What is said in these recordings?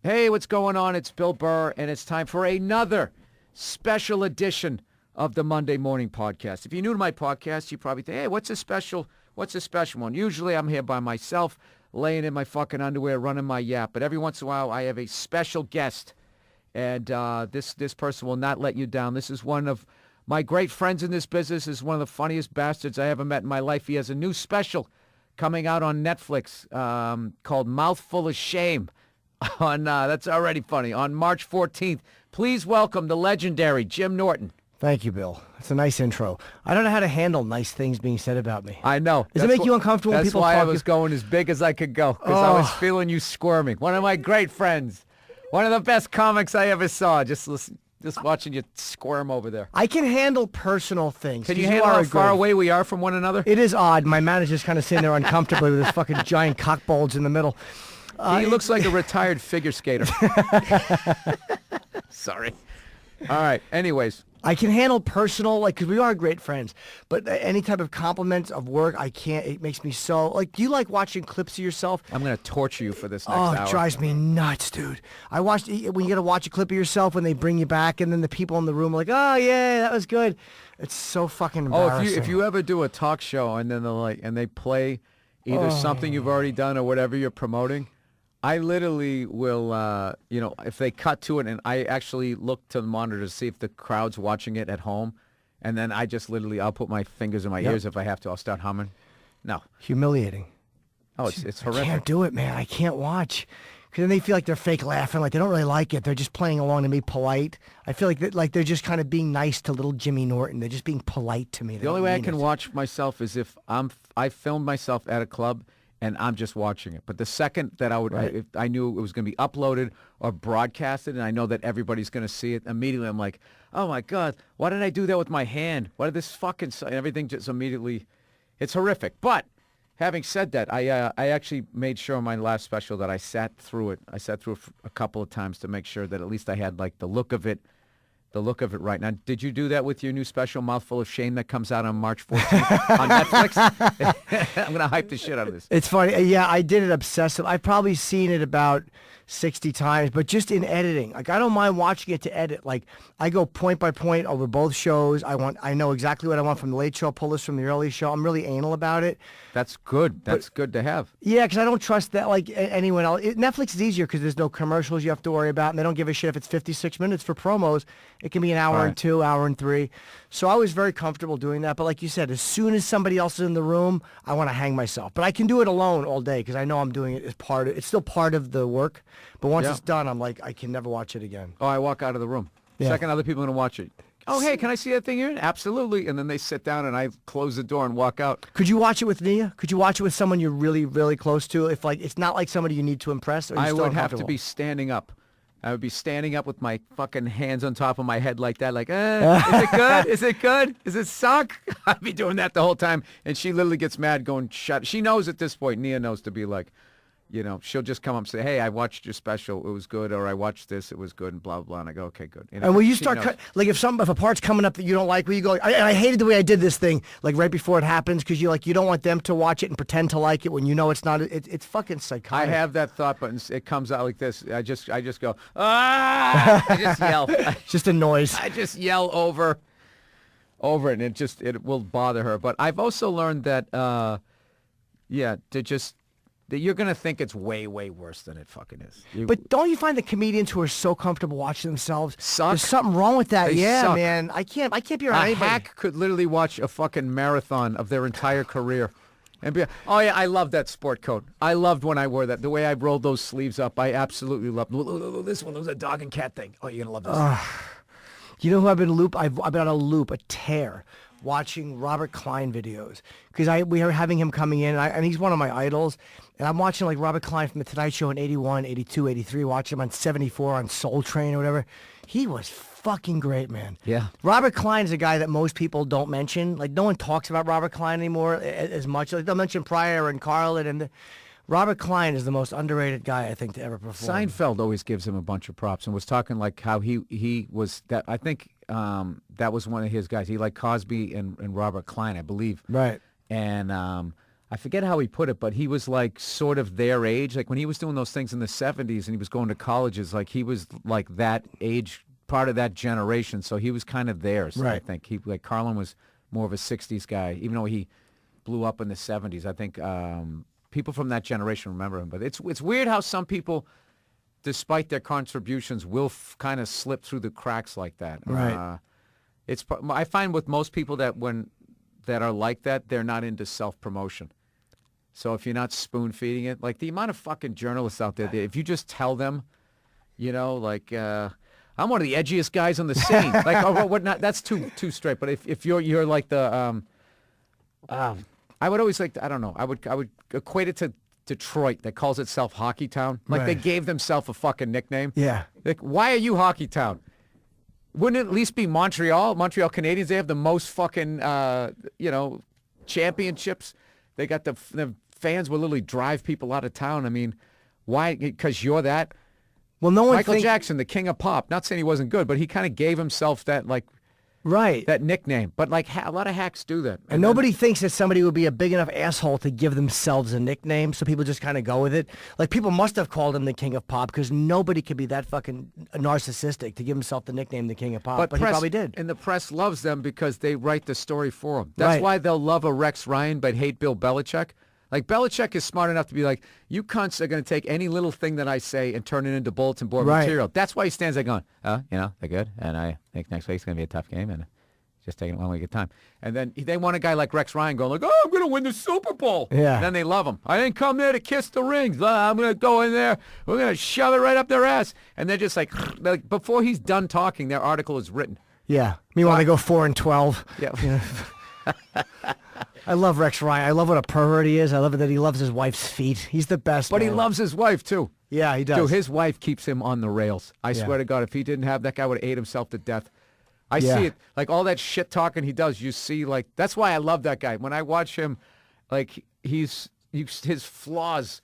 Hey, what's going on? It's Bill Burr, and it's time for another special edition of the Monday Morning Podcast. If you're new to my podcast, you probably think, hey, what's a special one? Usually I'm here by myself, laying in my fucking underwear, running my yap. But every once in a while, I have a special guest, and this person will not let you down. This is one of my great friends in this business. Is one of the funniest bastards I ever met in my life. He has a new special coming out on Netflix called Mouthful of Shame. That's already funny. On March 14th, please welcome the legendary Jim Norton. Thank you, Bill. That's a nice intro. I don't know how to handle nice things being said about me. I know. Does it make you uncomfortable when people talk? That's why I was going as big as I could go, because I was feeling you squirming. One of my great friends. One of the best comics I ever saw. Just watching you squirm over there. I can handle personal things. Can you handle how far away we are from one another? It is odd. My manager's kind of sitting there uncomfortably with his fucking giant cock bulge in the middle. He looks like a retired figure skater. Sorry. All right. Anyways. I can handle personal, because we are great friends, but any type of compliments of work, I can't. It makes me so, do you like watching clips of yourself? I'm going to torture you for this next hour. Oh, it drives me nuts, dude. I watched, when you get to watch a clip of yourself when they bring you back, and then the people in the room are like, oh, yeah, that was good. It's so fucking embarrassing. Oh, if you ever do a talk show and then they play either something you've already done or whatever you're promoting, I literally will, if they cut to it, and I actually look to the monitor to see if the crowd's watching it at home, and then I just literally, I'll put my fingers in my ears if I have to. I'll start humming. No. Humiliating. Oh, it's horrific. I can't do it, man. I can't watch. Because then they feel like they're fake laughing, like they don't really like it. They're just playing along to be polite. I feel like they're just kind of being nice to little Jimmy Norton. They're just being polite to me. The only way I can watch myself is if I filmed myself at a club and I'm just watching it. But the second that if I knew it was going to be uploaded or broadcasted, and I know that everybody's going to see it, immediately I'm like, oh my God, why did I do that with my hand? Why did this fucking, everything just immediately, it's horrific. But having said that, I actually made sure in my last special that I sat through it. I sat through it a couple of times to make sure that at least I had the look of it right. Now, did you do that with your new special, Mouthful of Shame, that comes out on March 14th on Netflix? I'm going to hype the shit out of this. It's funny. Yeah, I did it obsessive. I've probably seen it about 60 times, but just in editing. I don't mind watching it to edit. I go point by point over both shows. I know exactly what I want from the Late Show, pull this from the early show. I'm really anal about it. That's good. That's good to have. Yeah, because I don't trust that anyone else. Netflix is easier because there's no commercials you have to worry about, and they don't give a shit if it's 56 minutes for promos. It can be an hour and 2, hour and 3. So I was very comfortable doing that. But like you said, as soon as somebody else is in the room, I want to hang myself. But I can do it alone all day because I know I'm doing it as it's still part of the work. But once it's done, I'm like, I can never watch it again. Oh, I walk out of the room. Yeah. Second other people are going to watch it. Oh, hey, can I see that thing here? Absolutely. And then they sit down and I close the door and walk out. Could you watch it with Nia? Could you watch it with someone you're really, really close to? If it's not like somebody you need to impress? Or I would have to be standing up. I would be standing up with my fucking hands on top of my head like that, is it good? Is it good? Does it suck? I'd be doing that the whole time. And she literally gets mad going, shut. She knows at this point, Nia knows to be like, she'll just come up and say, hey, I watched your special, it was good, or I watched this, it was good, and blah, blah, and I go, okay, good. And will you start, if a part's coming up that you don't like, will you go, I hated the way I did this thing, right before it happens, because you don't want them to watch it and pretend to like it when you know it's not, it's fucking psychotic. I have that thought, but it comes out like this. I just go, ah! I just yell. It's just a noise. I just yell over it, and it will bother her. But I've also learned that, that you're going to think it's way, way worse than it fucking is. But don't you find the comedians who are so comfortable watching themselves suck? There's something wrong with that. They suck. Man. I can't be around anybody. A hack could literally watch a fucking marathon of their entire career and be, oh yeah, I love that sport coat. I loved when I wore that. The way I rolled those sleeves up, I absolutely loved. This one was a dog and cat thing. Oh, you're going to love this. You know who I've been I've been on a loop, a tear, watching Robert Klein videos because we are having him coming in, and he's one of my idols. And I'm watching Robert Klein from The Tonight Show in 81, 82, 83, watching him on 74 on Soul Train or whatever. He was fucking great, man. Yeah. Robert Klein is a guy that most people don't mention. No one talks about Robert Klein anymore as much. They'll mention Pryor and Carlin, and Robert Klein is the most underrated guy I think to ever perform. Seinfeld always gives him a bunch of props and was talking how he was that. I think that was one of his guys. He liked Cosby and Robert Klein, I believe. Right. And I forget how he put it, but he was like sort of their age. Like when he was doing those things in the 70s and he was going to colleges, like he was like that age, part of that generation. So he was kind of theirs, right. I think. Like Carlin was more of a 60s guy, even though he blew up in the 70s. I think people from that generation remember him. But it's weird how some people, despite their contributions, will kind of slip through the cracks like that. Right. I find with most people that are like that, they're not into self-promotion. So if you're not spoon-feeding it, like the amount of fucking journalists out there, if you just tell them, like, I'm one of the edgiest guys on the scene. Like, what not? That's too straight. But if you're like the, I would always like, I don't know, I would equate it to Detroit that calls itself Hockey Town. Like right. they gave themselves a fucking nickname. Yeah. Like, why are you Hockey Town? Wouldn't it at least be Montreal? Montreal Canadiens, they have the most fucking, championships. They got the fans will literally drive people out of town. I mean, why? Because you're that? Well, no one Michael Jackson, the king of pop. Not saying he wasn't good, but he kind of gave himself that, like, right. that nickname. But, like, a lot of hacks do that. And nobody thinks that somebody would be a big enough asshole to give themselves a nickname, so people just kind of go with it. Like, people must have called him the king of pop because nobody could be that fucking narcissistic to give himself the nickname the king of pop, but he probably did. And the press loves them because they write the story for him. That's right. why they'll love a Rex Ryan but hate Bill Belichick. Like, Belichick is smart enough to be like, you cunts are going to take any little thing that I say and turn it into bulletin board right. material. That's why he stands there going, they're good, and I think next week's going to be a tough game, and just taking it one week at a time. And then they want a guy like Rex Ryan going like, I'm going to win the Super Bowl. Yeah. And then they love him. I didn't come there to kiss the rings. I'm going to go in there. We're going to shove it right up their ass. And they're just like, before he's done talking, their article is written. Yeah. Meanwhile, they go 4-12. Yeah. I love Rex Ryan. I love what a pervert he is. I love it that he loves his wife's feet. He's the best. But man. he loves his wife, too. Yeah, he does. Dude, his wife keeps him on the rails. I swear to God, if he didn't have that guy would have ate himself to death. I see it. Like, all that shit talking he does, you see, like, that's why I love that guy. When I watch him, like, his flaws,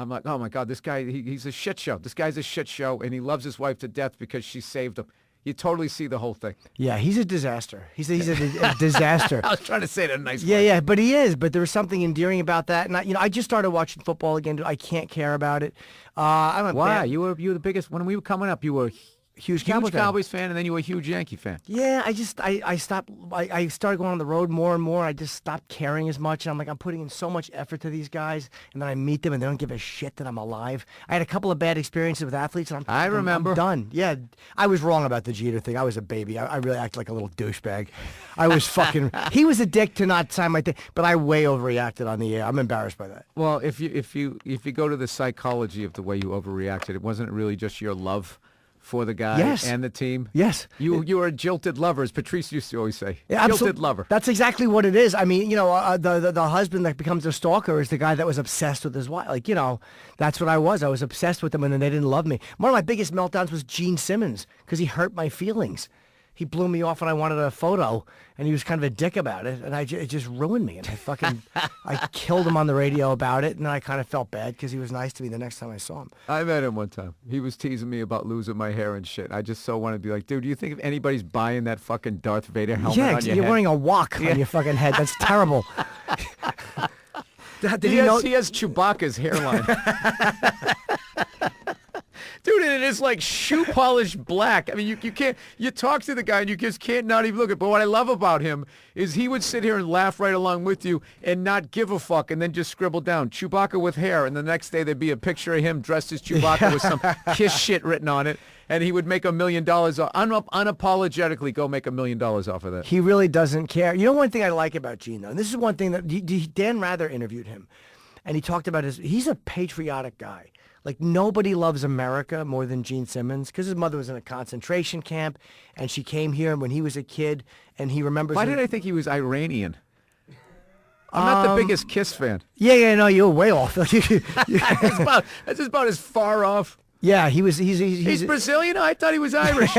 I'm like, oh, my God, this guy, he's a shit show. This guy's a shit show, and he loves his wife to death because she saved him. You totally see the whole thing. Yeah, he's a disaster. He's a disaster. I was trying to say it in a nice way. Yeah, but he is. But there was something endearing about that. And I just started watching football again. I can't care about it. Why? You were the biggest. When we were coming up, you were huge Cowboys fan, and then you were a huge Yankee fan. Yeah, I stopped. I started going on the road more and more. I just stopped caring as much. And I'm like, I'm putting in so much effort to these guys, and then I meet them, and they don't give a shit that I'm alive. I had a couple of bad experiences with athletes, and I remember. I'm done. Yeah, I was wrong about the Jeter thing. I was a baby. I really acted like a little douchebag. I was fucking. He was a dick to not sign my thing, but I way overreacted on the air. I'm embarrassed by that. Well, if you go to the psychology of the way you overreacted, it wasn't really just your love for the guy and the team. Yes. You were a jilted lover, as Patrice used to always say. Yeah, jilted lover. That's exactly what it is. I mean, the husband that becomes a stalker is the guy that was obsessed with his wife. Like, that's what I was. I was obsessed with them, and then they didn't love me. One of my biggest meltdowns was Gene Simmons because he hurt my feelings. He blew me off when I wanted a photo, and he was kind of a dick about it, and it just ruined me. And I killed him on the radio about it, and then I kind of felt bad because he was nice to me the next time I saw him. I met him one time. He was teasing me about losing my hair and shit. I just so wanted to be like, dude, do you think if anybody's buying that fucking Darth Vader helmet on your head? Yeah, you're wearing a wok on your fucking head. That's terrible. He has Chewbacca's hairline. Dude, and it is like shoe polished black. I mean, you can't, you talk to the guy and you just can't not even look at it. But what I love about him is he would sit here and laugh right along with you and not give a fuck and then just scribble down Chewbacca with hair. And the next day there'd be a picture of him dressed as Chewbacca with some Kiss shit written on it. And he would make $1 million, unapologetically go make $1 million off of that. He really doesn't care. You know one thing I like about Gene, though, and this is one thing that Dan Rather interviewed him, and he talked about he's a patriotic guy. Like, nobody loves America more than Gene Simmons because his mother was in a concentration camp, and she came here when he was a kid, and he remembers... Why did I think he was Iranian? I'm not the biggest Kiss fan. Yeah, no, you're way off. That's just about as far off. Yeah, he's Brazilian? I thought he was Irish.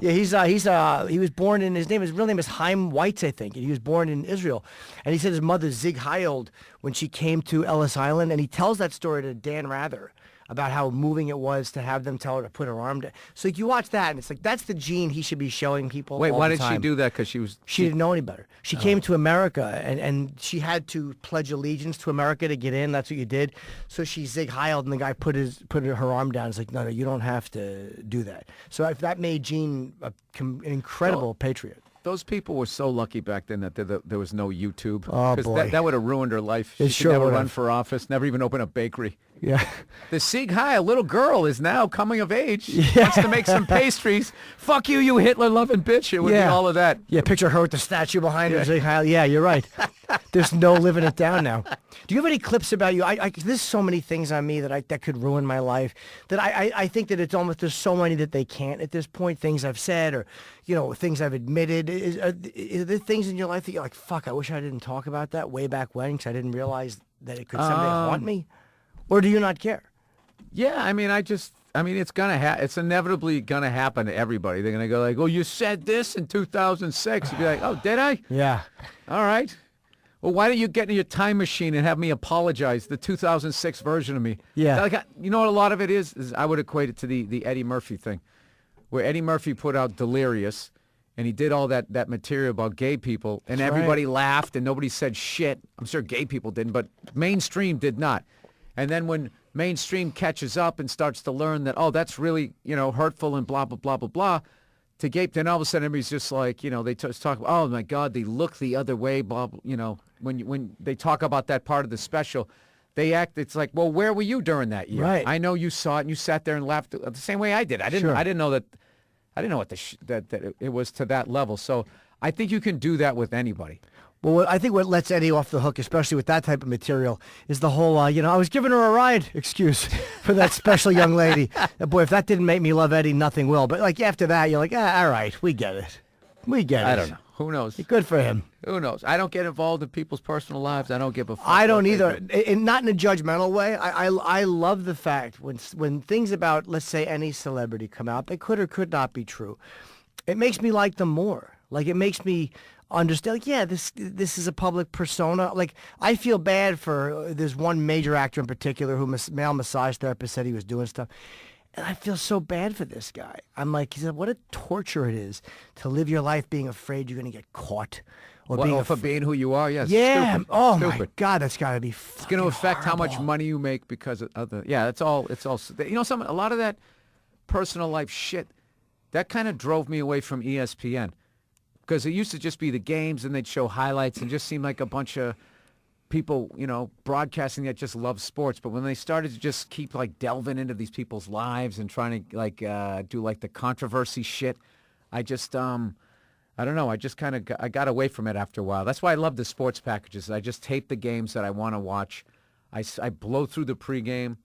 Yeah, he was born in, his real name is Chaim Weitz, I think, and he was born in Israel. And he said his mother Zig Heiled when she came to Ellis Island, and he tells that story to Dan Rather about how moving it was to have them tell her to put her arm down. So you watch that, and it's like, that's the gene he should be showing people. Wait, all why the did she time. do that? Because she didn't know any better. She came to America, and she had to pledge allegiance to America to get in. That's what you did. So she Zig Heiled, and the guy put her arm down. It's like, no, you don't have to do that. So if that made Gene an incredible patriot. Those people were so lucky back then that there was no YouTube. Oh, boy. That would have ruined her life. She It could sure never would run have. for office, never even open a bakery. Yeah. The Sieg Heil little girl is now coming of age. Wants to make some pastries. Fuck you, you Hitler-loving bitch. It would be all of that. Yeah, picture her with the statue behind her. Zig Heil. Yeah, you're right. There's no living it down now. Do you have any clips about you? There's so many things on me that could ruin my life. That I think that it's almost, there's so many that they can't at this point. Things I've said or, things I've admitted. Are there things in your life that you're like, fuck, I wish I didn't talk about that way back when because I didn't realize that it could someday haunt me? Or do you not care? Yeah, I mean, it's inevitably gonna happen to everybody. They're gonna go like, "Oh, you said this in 2006." You'd be like, "Oh, did I?" Yeah. All right. Well, why don't you get in your time machine and have me apologize, the 2006 version of me? Yeah. Like, you know what a lot of it is I would equate it to the Eddie Murphy thing, where Eddie Murphy put out Delirious, and he did all that material about gay people, and everybody laughed, and nobody said shit. I'm sure gay people didn't, but mainstream did not. And then when mainstream catches up and starts to learn that, oh, that's really, hurtful and blah, blah, blah, blah, blah, to gay, then all of a sudden everybody's just like, they talk about, oh, my God, they look the other way, blah, blah, when they talk about that part of the special, they act, it's like, well, where were you during that year? Right. I know you saw it and you sat there and laughed the same way I did. I didn't know that it was to that level. So I think you can do that with anybody. Well, I think what lets Eddie off the hook, especially with that type of material, is the whole, I was giving her a ride excuse for that special young lady. Boy, if that didn't make me love Eddie, nothing will. But like after that, you're like, all right, we get it. We get it. I don't know. Who knows? Good for him. Who knows? I don't get involved in people's personal lives. I don't give a fuck. I don't either. Not in a judgmental way. I love the fact when things about, let's say, any celebrity come out, they could or could not be true. It makes me like them more. Like, it makes me understand, like, yeah, this is a public persona. Like, I feel bad for, there's one major actor in particular who male massage therapist said he was doing stuff. And I feel so bad for this guy. I'm like, he said, what a torture it is to live your life being afraid you're going to get caught. Or for being who you are, yes. Yeah. Stupid. Oh, Stupid. my God, that's got to be It's going to affect how much money you make because of other. Yeah, it's all. A lot of that personal life shit, that kind of drove me away from ESPN. Because it used to just be the games and they'd show highlights and just seemed like a bunch of people, broadcasting that just love sports. But when they started to just keep like delving into these people's lives and trying to do like the controversy shit, I just, I don't know. I just kind of I got away from it after a while. That's why I love the sports packages. I just tape the games that I want to watch. I blow through the pregame.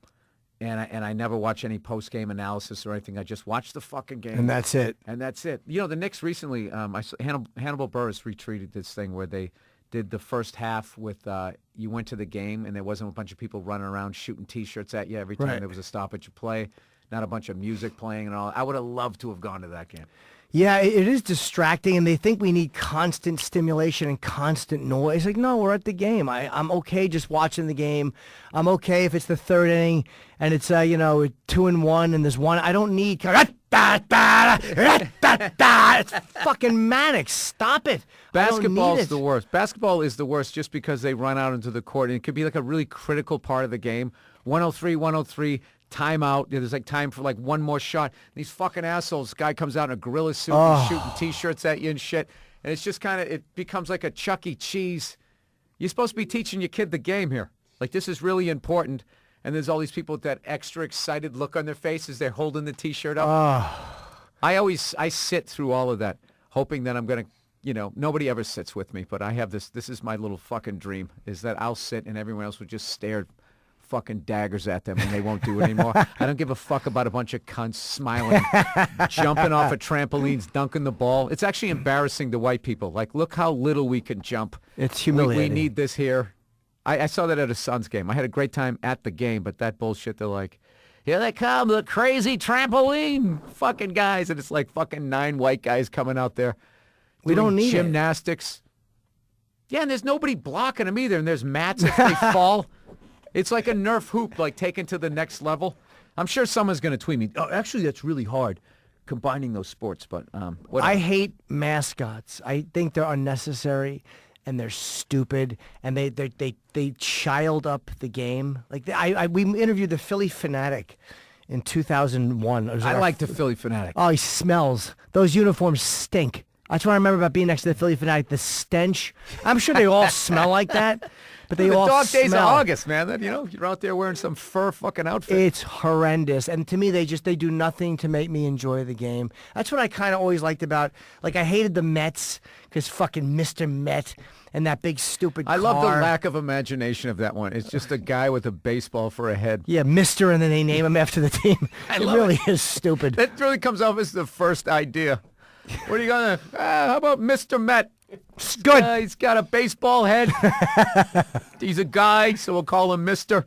And I never watch any post-game analysis or anything. I just watch the fucking game. And that's it. And that's it. The Knicks recently, I saw Hannibal Burr retweeted this thing where they did the first half with you went to the game and there wasn't a bunch of people running around shooting T-shirts at you every time there was a stoppage of play, not a bunch of music playing and all. I would have loved to have gone to that game. Yeah, it is distracting, and they think we need constant stimulation and constant noise. Like, no, we're at the game. I'm okay just watching the game. I'm okay if it's the third inning and it's 2-1 and there's one. I don't need. It's fucking manic. Stop it. Basketball is the worst. Basketball is the worst just because they run out into the court, and it could be like a really critical part of the game. 103. Timeout. There's like time for like one more shot. These fucking assholes. Guy comes out in a gorilla suit and shooting T-shirts at you and shit. And it's just it becomes like a Chuck E. Cheese. You're supposed to be teaching your kid the game here. Like, this is really important. And there's all these people with that extra excited look on their faces. They're holding the T-shirt up. I sit through all of that, hoping that I'm going to, nobody ever sits with me, but I have this is my little fucking dream, is that I'll sit and everyone else will just stare fucking daggers at them and they won't do it anymore. I don't give a fuck about a bunch of cunts smiling, jumping off of trampolines, dunking the ball. It's actually embarrassing to white people. Like, look how little we can jump. It's humiliating. We need this here. I saw that at a Suns game. I had a great time at the game, but that bullshit, they're like, here they come, the crazy trampoline fucking guys. And it's like fucking 9 white guys coming out there. We don't need gymnastics. Yeah, and there's nobody blocking them either. And there's mats if they fall. It's like a Nerf hoop, like taken to the next level. I'm sure someone's going to tweet me, oh, actually, that's really hard, combining those sports, but whatever. I hate mascots. I think they're unnecessary and they're stupid and they child up the game. Like we interviewed the Philly Fanatic in 2001. I like the Philly Fanatic. Oh, he smells. Those uniforms stink. That's what I remember about being next to the Philly Fanatic, the stench. I'm sure they all smell like that, but they all smell. The dog days of August, man. That, you're out there wearing some fur fucking outfit. It's horrendous. And to me, they do nothing to make me enjoy the game. That's what I kind of always liked about, like I hated the Mets because fucking Mr. Met and that big stupid car. I love the lack of imagination of that one. It's just a guy with a baseball for a head. Yeah, Mr. and then they name him after the team. It really is stupid. That really comes off as the first idea. What are you going to... how about Mr. Met? Good. He's got a baseball head. He's a guy, so we'll call him Mr.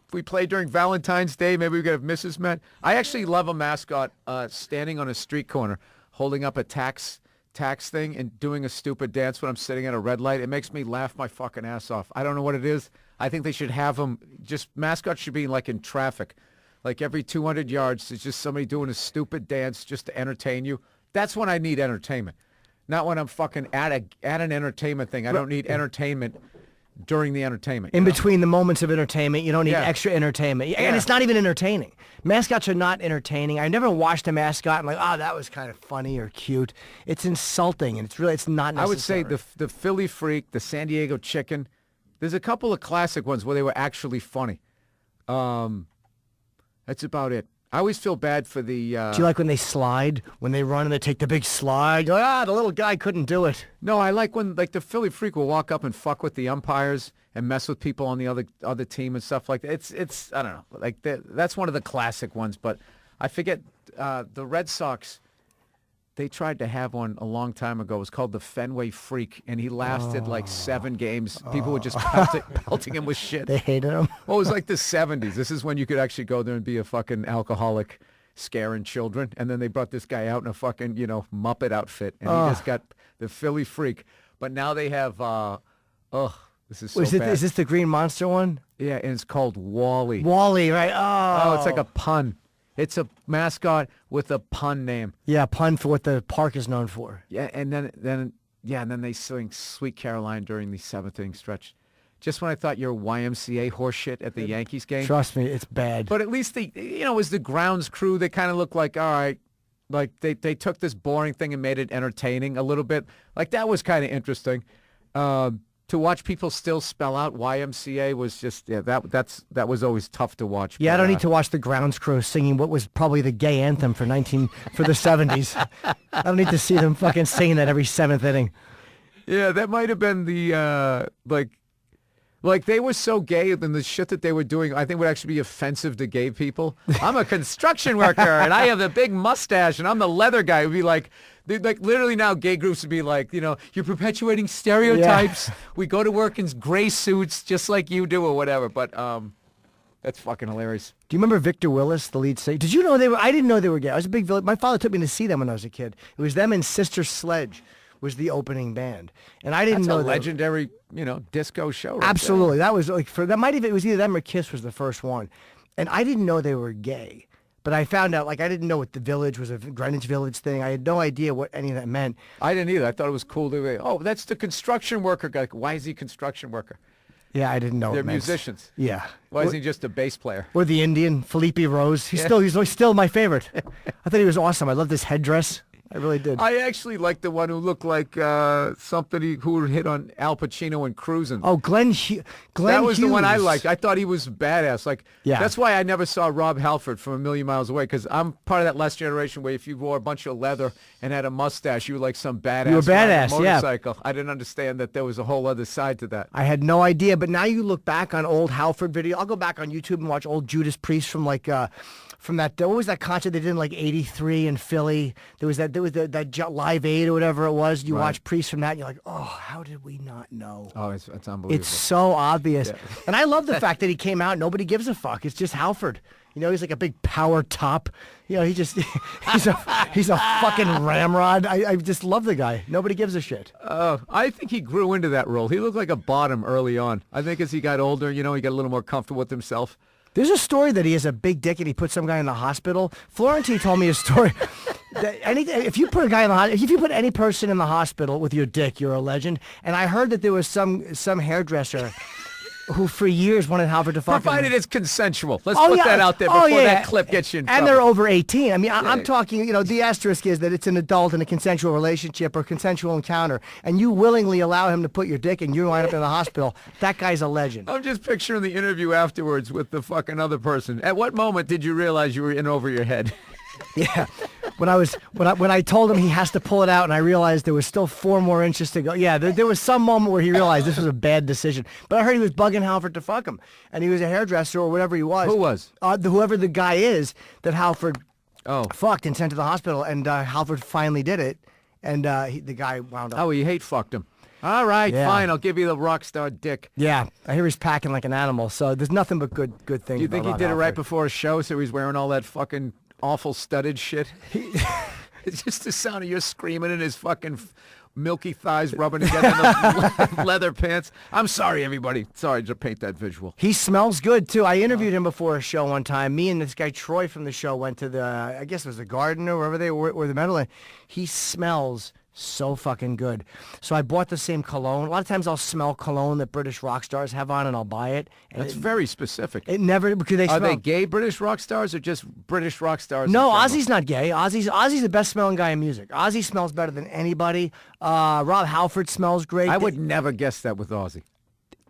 If we play during Valentine's Day, maybe we could have Mrs. Met. I actually love a mascot standing on a street corner, holding up a tax thing and doing a stupid dance when I'm sitting at a red light. It makes me laugh my fucking ass off. I don't know what it is. I think they should have them... mascots should be like in traffic. Like every 200 yards, there's just somebody doing a stupid dance just to entertain you. That's when I need entertainment. Not when I'm fucking at an entertainment thing. I don't need entertainment during the entertainment. In between the moments of entertainment, you don't need extra entertainment. Yeah. And it's not even entertaining. Mascots are not entertaining. I never watched a mascot and that was kind of funny or cute. It's insulting, and it's not necessary. I would say the Philly Freak, the San Diego Chicken. There's a couple of classic ones where they were actually funny. That's about it. I always feel bad for the... Do you like when they slide? When they run and they take the big slide? You're like, the little guy couldn't do it. No, I like when the Philly Freak will walk up and fuck with the umpires and mess with people on the other team and stuff like that. It's I don't know. Like that's one of the classic ones, but I forget the Red Sox. They tried to have one a long time ago. It was called the Fenway Freak, and he lasted like 7 games. People were just pelting him with shit. They hated him. Well, it was like the 70s. This is when you could actually go there and be a fucking alcoholic scaring children. And then they brought this guy out in a fucking, Muppet outfit, and he just got the Philly Freak. But now they have, this is so bad. Is this the Green Monster one? Yeah, and it's called Wally. Wally, right? Oh, it's like a pun. It's a mascot with a pun name. Yeah, pun for what the park is known for. Yeah, and then they sing Sweet Caroline during the 7th inning stretch. Just when I thought your YMCA horseshit at the Yankees game. Trust me, it's bad. But at least it was the grounds crew. They kind of looked like, all right, like they took this boring thing and made it entertaining a little bit. Like that was kind of interesting. To watch people still spell out YMCA was just that was always tough to watch. Yeah, I don't need to watch the grounds crew singing what was probably the gay anthem for the 70s. I don't need to see them fucking singing that every 7th inning. Yeah, that might have been the like they were so gay and the shit that they were doing I think would actually be offensive to gay people. I'm a construction worker and I have the big mustache and I'm the leather guy. It would be like literally now gay groups would be like, you're perpetuating stereotypes. Yeah. We go to work in gray suits just like you do or whatever. But that's fucking hilarious. Do you remember Victor Willis, the lead singer? Did you know they were? I didn't know they were gay. I was a big village. My father took me to see them when I was a kid. It was them and Sister Sledge was the opening band, and I didn't know that. Legendary, disco show. Right absolutely, there. That was like it was either them or Kiss was the first one, and I didn't know they were gay. But I found out, I didn't know what the Village was, a Greenwich Village thing. I had no idea what any of that meant. I didn't either. I thought it was cool. That's the construction worker guy. Why is he a construction worker? Yeah, I didn't know. They're musicians. Yeah. Why isn't he just a bass player? Or the Indian, Felipe Rose. He's still my favorite. I thought he was awesome. I loved his headdress. I really did. I actually liked the one who looked like somebody who hit on Al Pacino in Cruising. Oh, Glenn Hughes. That was the one I liked. I thought he was badass. Yeah. That's why I never saw Rob Halford from A Million Miles Away, because I'm part of that last generation where if you wore a bunch of leather and had a mustache, you were like some badass. You were badass, motorcycle. I didn't understand that there was a whole other side to that. I had no idea, but now you look back on old Halford video. I'll go back on YouTube and watch old Judas Priest from that, what was that concert they did in '83 in Philly? There was that Live Aid or whatever it was. You watch Priest from that, and you're like, oh, how did we not know? Oh, it's unbelievable. It's so obvious. Yeah. And I love the fact that he came out, nobody gives a fuck. It's just Halford. He's like a big power top. He's a fucking ramrod. I just love the guy. Nobody gives a shit. I think he grew into that role. He looked like a bottom early on. I think as he got older, he got a little more comfortable with himself. There's a story that he has a big dick and he put some guy in the hospital. Florentine told me a story. That if you put a guy in the if you put any person in the hospital with your dick, you're a legend. And I heard that there was some hairdresser who for years wanted Halford to fuck him. Provided it's consensual. Let's put that out there before that clip gets you in trouble. And they're over 18. I mean, I'm talking, the asterisk is that it's an adult in a consensual relationship or consensual encounter, and you willingly allow him to put your dick and you wind up in the hospital. That guy's a legend. I'm just picturing the interview afterwards with the fucking other person. At what moment did you realize you were in over your head? Yeah, when I told him he has to pull it out, and I realized there was still 4 more inches to go. Yeah, there was some moment where he realized this was a bad decision. But I heard he was bugging Halford to fuck him, and he was a hairdresser or whatever he was. Who was? Whoever the guy is that Halford fucked and sent to the hospital, and Halford finally did it, and the guy wound up. Oh, you hate fucked him. All right, fine. I'll give you the rock star dick. Yeah, I hear he's packing like an animal, so there's nothing but good things. Do you think he did it right before a show, so he's wearing all that fucking awful studded shit? It's just the sound of you screaming and his fucking milky thighs rubbing together in those leather pants. I'm sorry, everybody. Sorry to paint that visual. He smells good, too. I interviewed him before a show one time. Me and this guy Troy from the show went to I guess it was the Garden or wherever they were the Meadowland. He smells so fucking good. So I bought the same cologne. A lot of times I'll smell cologne that British rock stars have on, and I'll buy it. And That's very specific. It never, because they Are smell. they gay British rock stars or just British rock stars? No, Ozzy's not gay. Ozzy's the best smelling guy in music. Ozzy smells better than anybody. Rob Halford smells great. I would never guess that with Ozzy.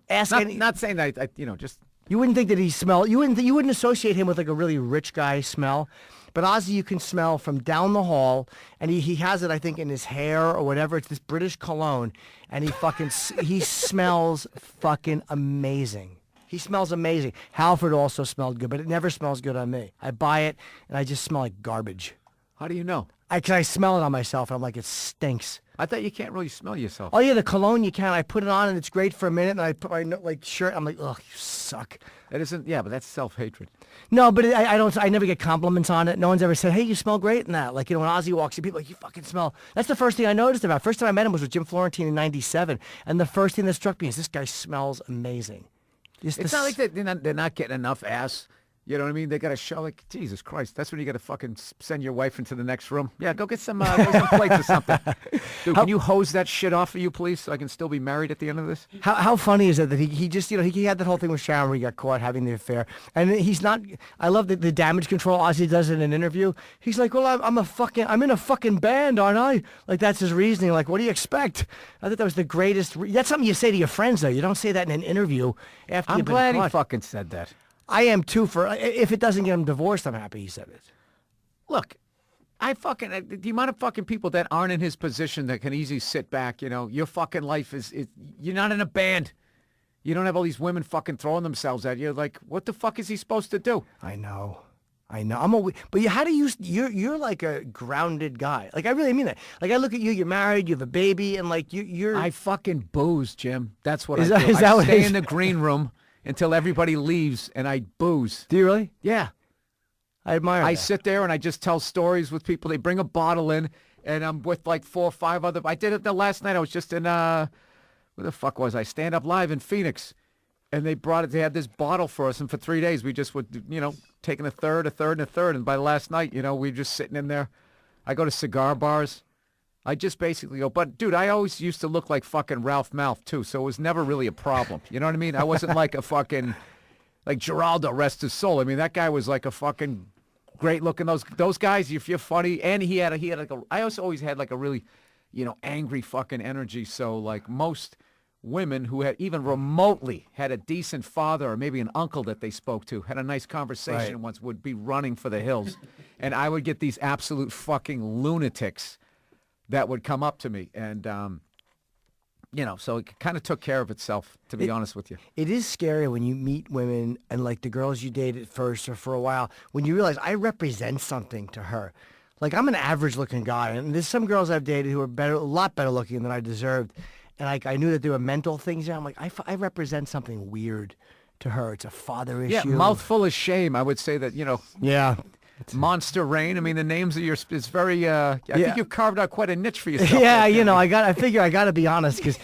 Not saying that, just... You wouldn't think that he smelled. You wouldn't associate him with like a really rich guy smell. But Ozzy, you can smell from down the hall, and he has it, I think, in his hair or whatever. It's this British cologne, and he smells fucking amazing. He smells amazing. Halford also smelled good, but it never smells good on me. I buy it, and I just smell like garbage. How do you know? I smell it on myself, and I'm like, it stinks. I thought you can't really smell yourself. Oh, yeah, the cologne you can. I put it on, and it's great for a minute, and I put my shirt. I'm like, ugh, you suck. That isn't, but that's self-hatred. No, but I never get compliments on it. No one's ever said, hey, you smell great in that. Like, when Ozzy walks in, people are like, you fucking smell. That's the first thing I noticed about. First time I met him was with Jim Florentine in 97. And the first thing that struck me is this guy smells amazing. It's not like they're not getting enough ass. You know what I mean? They got to show, like, Jesus Christ, that's when you got to fucking send your wife into the next room. Yeah, go get some plates or something. Dude, can you hose that shit off for you, please, so I can still be married at the end of this? How funny is it that he just, he had that whole thing with Sharon where he got caught having the affair. And he's not, I love the damage control Ozzy does in an interview. He's like, well, I'm in a fucking band, aren't I? Like, that's his reasoning. Like, what do you expect? I thought that was the greatest. That's something you say to your friends, though. You don't say that in an interview after you've been caught. I'm glad he fucking said that. I am too. If it doesn't get him divorced, I'm happy he said it. Look, the amount of fucking people that aren't in his position that can easily sit back, your fucking life is you're not in a band. You don't have all these women fucking throwing themselves at you. Like, what the fuck is he supposed to do? I know. But how do you're like a grounded guy. Like, I really mean that. Like, I look at you, you're married, you have a baby, and like you're. I fucking booze, Jim. That's what I do. I stay in the green room until everybody leaves, and I booze. Do you really? Yeah. I admire that. I sit there, and I just tell stories with people. They bring a bottle in, and I'm with like 4 or 5 other... I did it the last night. I was just in... where the fuck was I? Stand Up Live in Phoenix. And they brought it... They had this bottle for us, and for 3 days, we just would, taking a third, and a third. And by the last night, we were just sitting in there. I go to cigar bars. I just basically go, but dude, I always used to look like fucking Ralph Malph too, so it was never really a problem. You know what I mean? I wasn't like a fucking, like Geraldo, rest his soul. I mean, that guy was like a fucking great looking. Those guys, if you're funny, and he had like a, I also always had like a really, angry fucking energy. So like most women who had even remotely had a decent father or maybe an uncle that they spoke to, had a nice conversation once, would be running for the hills. And I would get these absolute fucking lunatics that would come up to me, and so it kind of took care of itself, to be honest with you. It is scary when you meet women and like the girls you date at first or for a while, when you realize I represent something to her. Like, I'm an average looking guy, and there's some girls I've dated who are a lot better looking than I deserved, and like I knew that there were mental things there. I'm like, I represent something weird to her. It's a father issue. Yeah, mouthful of shame. I would say that, Yeah. Monster Rain. I mean, the names of it's very, I think you've carved out quite a niche for yourself. Yeah, you know, I figure I got to be honest, because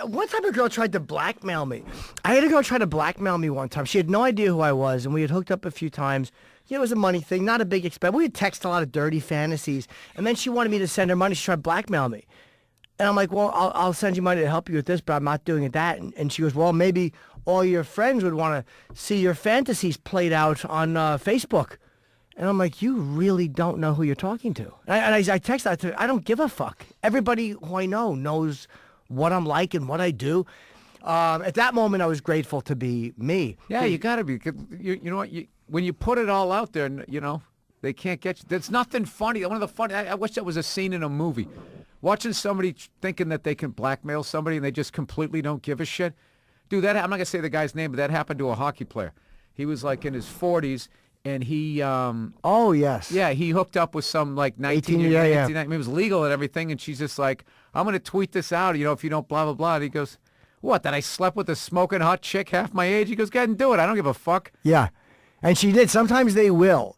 one time a girl tried to blackmail me. I had a girl try to blackmail me one time. She had no idea who I was, and we had hooked up a few times. Yeah, it was a money thing, not a big expense. We had texted a lot of dirty fantasies, and then she wanted me to send her money. She tried to blackmail me. And I'm like, well, I'll send you money to help you with this, but I'm not doing it that. And she goes, well, maybe all your friends would want to see your fantasies played out on Facebook. And I'm like, you really don't know who you're talking to. And I text that to her, I don't give a fuck. Everybody who I know knows what I'm like and what I do. At that moment, I was grateful to be me. Yeah, you got to be. You know what? When you put it all out there, you know, they can't get you. There's nothing funny. One of the funny, I wish that was a scene in a movie. Watching somebody thinking that they can blackmail somebody and they just completely don't give a shit. Dude, I'm not going to say the guy's name, but that happened to a hockey player. He was like in his 40s. And he, oh yes, yeah, he hooked up with some like 19 year, it was legal and everything. And she's just like, I'm gonna tweet this out, you know, if you don't blah blah blah. And he goes, what? That I slept with a smoking hot chick half my age? He goes, go ahead and do it. I don't give a fuck. Yeah, and she did. Sometimes they will.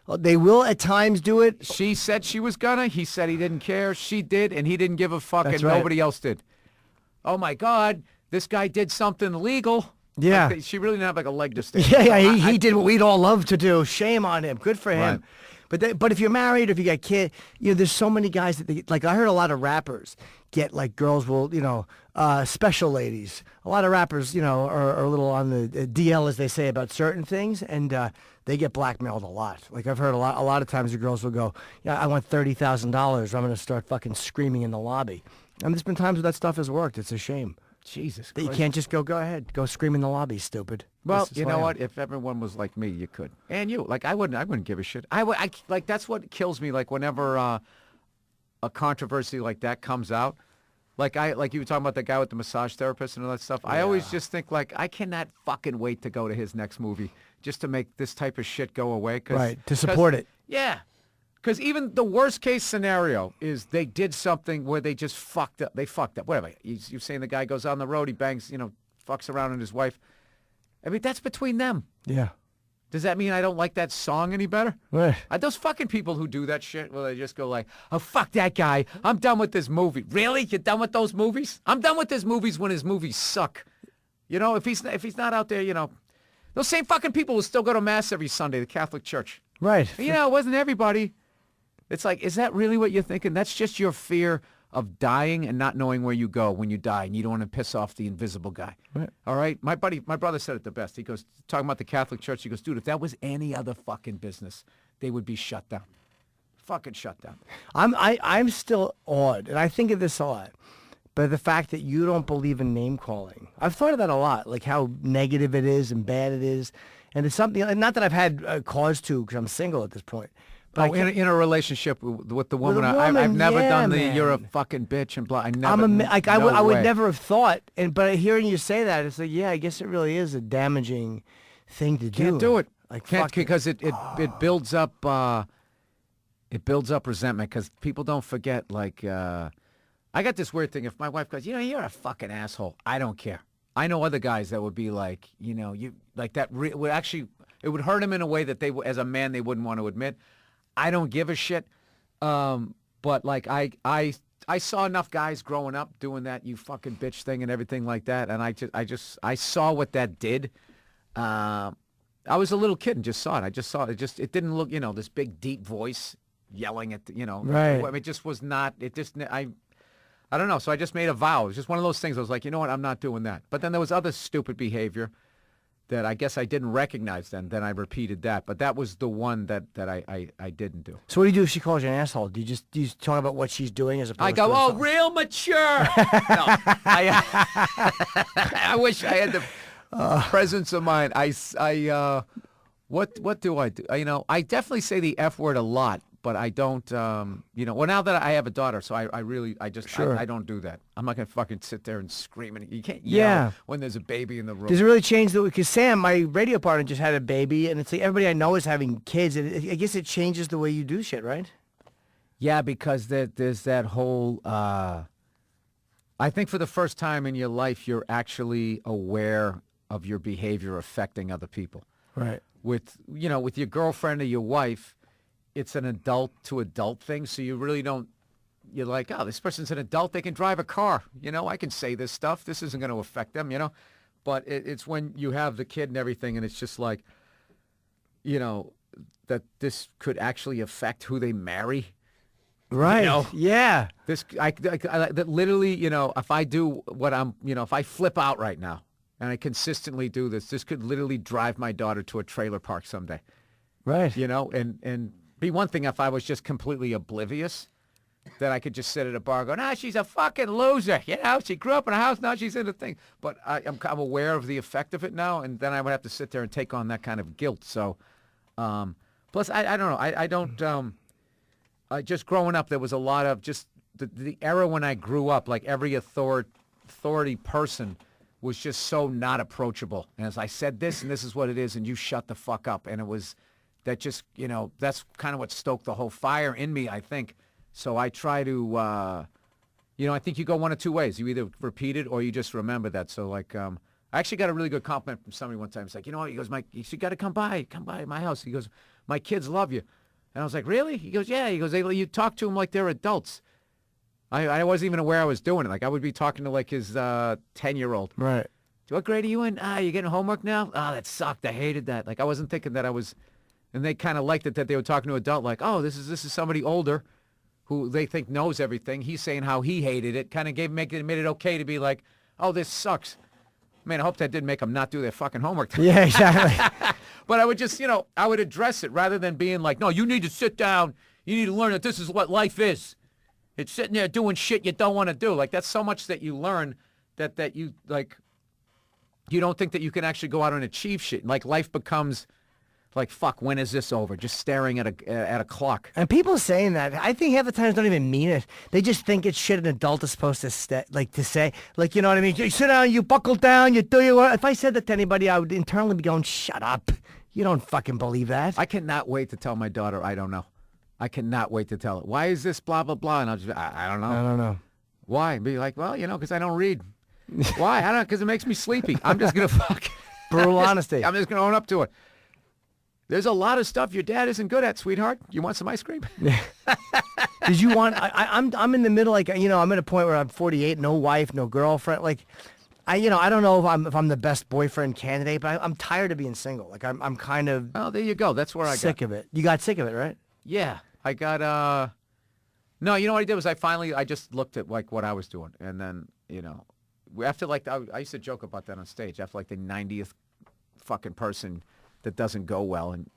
They will at times do it. She said she was gonna. He said he didn't care. She did, and he didn't give a fuck, That's and right. nobody else did. Oh my God, this guy did something legal. Yeah. Like she really didn't have like a leg to stand. Yeah, he did what we'd all love to do. Shame on him. Good for him. Right. But if you're married, or if you got kids, you know, there's so many guys that like I heard a lot of rappers get like girls will, you know, special ladies. A lot of rappers, you know, are a little on the DL, as they say, about certain things, and they get blackmailed a lot. Like I've heard a lot of times the girls will go, yeah, I want $30,000, or I'm going to start fucking screaming in the lobby. And there's been times where that stuff has worked. It's a shame. Jesus That Christ. you can't just go ahead. Go scream in the lobby, stupid. Well, you know what? If everyone was like me, you could. And you. Like, I wouldn't give a shit. Like, that's what kills me. Like, whenever a controversy like that comes out, like you were talking about the guy with the massage therapist and all that stuff, I always just think, like, I cannot fucking wait to go to his next movie just to make this type of shit go away. Right, to support it. Yeah. Because even the worst case scenario is they did something where they just fucked up. They fucked up. Whatever. You're saying the guy goes on the road, he bangs, you know, fucks around with his wife. I mean, that's between them. Yeah. Does that mean I don't like that song any better? Right. Those fucking people who do that shit, where they just go like, oh, fuck that guy. I'm done with this movie. Really? You're done with those movies? I'm done with his movies when his movies suck. You know, if he's not out there, you know, those same fucking people will still go to Mass every Sunday, the Catholic Church. Right. You know, it wasn't everybody. It's like, is that really what you're thinking? That's just your fear of dying and not knowing where you go when you die, and you don't want to piss off the invisible guy. Right. All right? My brother said it the best. He goes, talking about the Catholic Church, he goes, dude, if that was any other fucking business, they would be shut down. Fucking shut down. I'm still awed, and I think of this a lot, but the fact that you don't believe in name calling. I've thought of that a lot, like how negative it is and bad it is. And it's something, and not that I've had a cause to, because I'm single at this point. Oh, in a relationship with the woman, I've never done the you're a fucking bitch and blah. I would never have thought, but hearing you say that, it's like, yeah, I guess it really is a damaging thing to do. Can't do it. Like, can't, because it builds up resentment, because people don't forget, like, I got this weird thing. If my wife goes, you know, you're a fucking asshole, I don't care. I know other guys that would be like, you know, you like that would actually, it would hurt him in a way that they, as a man, they wouldn't want to admit. I don't give a shit, but like I saw enough guys growing up doing that you fucking bitch thing and everything like that, and I saw what that did. I was a little kid and just saw it. I just saw it. It didn't look, you know, this big deep voice yelling at, you know, right. It just was not. I don't know. So I just made a vow. It was just one of those things. I was like, you know what, I'm not doing that. But then there was other stupid behavior that I guess I didn't recognize then. Then I repeated that. But that was the one that I didn't do. So what do you do if she calls you an asshole? Do you talk about what she's doing as opposed I go, to oh, real mature. No, I wish I had the presence of mind. What do I do? You know, I definitely say the F word a lot, but I don't, you know, well, now that I have a daughter, so I don't do that. I'm not going to fucking sit there and scream. And you can't yell when there's a baby in the room. Does it really change because Sam, my radio partner, just had a baby, and it's like everybody I know is having kids, and I guess it changes the way you do shit, right? Yeah, because there's that whole, I think for the first time in your life, you're actually aware of your behavior affecting other people. Right. with your girlfriend or your wife, it's an adult to adult thing. So you really don't, you're like, oh, this person's an adult. They can drive a car. I can say this stuff. This isn't going to affect them, But it's when you have the kid and everything, and it's just like, that this could actually affect who they marry. Right. Yeah. That literally, if I do what if I flip out right now and I consistently do this could literally drive my daughter to a trailer park someday. Right. And be one thing if I was just completely oblivious, that I could just sit at a bar and go, she's a fucking loser. She grew up in a house, now she's in a thing. But I'm aware of the effect of it now, and then I would have to sit there and take on that kind of guilt. So, plus, I don't know. I don't, just growing up, there was a lot of just the era when I grew up, like every authority person was just so not approachable. And as I said this, and this is what it is, and you shut the fuck up. And it was, that just, that's kind of what stoked the whole fire in me, I think. So I try to, I think you go one of two ways. You either repeat it or you just remember that. So, like, I actually got a really good compliment from somebody one time. It's like, what? He goes, Mike, you got to come by my house. He goes, my kids love you. And I was like, really? He goes, yeah. He goes, you talk to them like they're adults. I wasn't even aware I was doing it. Like, I would be talking to, like, his 10-year-old. Right. What grade are you in? You getting homework now? That sucked. I hated that. Like, I wasn't thinking that I was, and they kind of liked it that they were talking to an adult, like, oh, this is somebody older who they think knows everything. He's saying how he hated it. Kind of made it okay to be like, oh, this sucks. Man, I hope that didn't make them not do their fucking homework. Yeah, exactly. But I would just, I would address it rather than being like, no, you need to sit down. You need to learn that this is what life is. It's sitting there doing shit you don't want to do. Like, that's so much that you learn that you, like, you don't think that you can actually go out and achieve shit. Like, life becomes like, fuck, when is this over? Just staring at a clock. And people saying that, I think half the times don't even mean it. They just think it's shit an adult is supposed to say. Like, you know what I mean? You sit down, you buckle down, you do your work. If I said that to anybody, I would internally be going, shut up. You don't fucking believe that. I cannot wait to tell my daughter, I don't know. I cannot wait to tell her. Why is this blah, blah, blah? And I'll just, I don't know. I don't know. Why? And be like, well, because I don't read. Why? I don't know, because it makes me sleepy. I'm just going to fuck. Brutal honesty. I'm just going to own up to it. There's a lot of stuff your dad isn't good at, sweetheart. You want some ice cream? Did you want? I'm in the middle. Like, I'm at a point where I'm 48, no wife, no girlfriend. Like, I don't know if I'm the best boyfriend candidate, but I'm tired of being single. Like, I'm kind of. Oh, there you go. That's where I got sick of it. You got sick of it, right? Yeah, I got. No, you know what I did was I just looked at like what I was doing, and then after like I used to joke about that on stage. After like the 90th fucking person that doesn't go well, and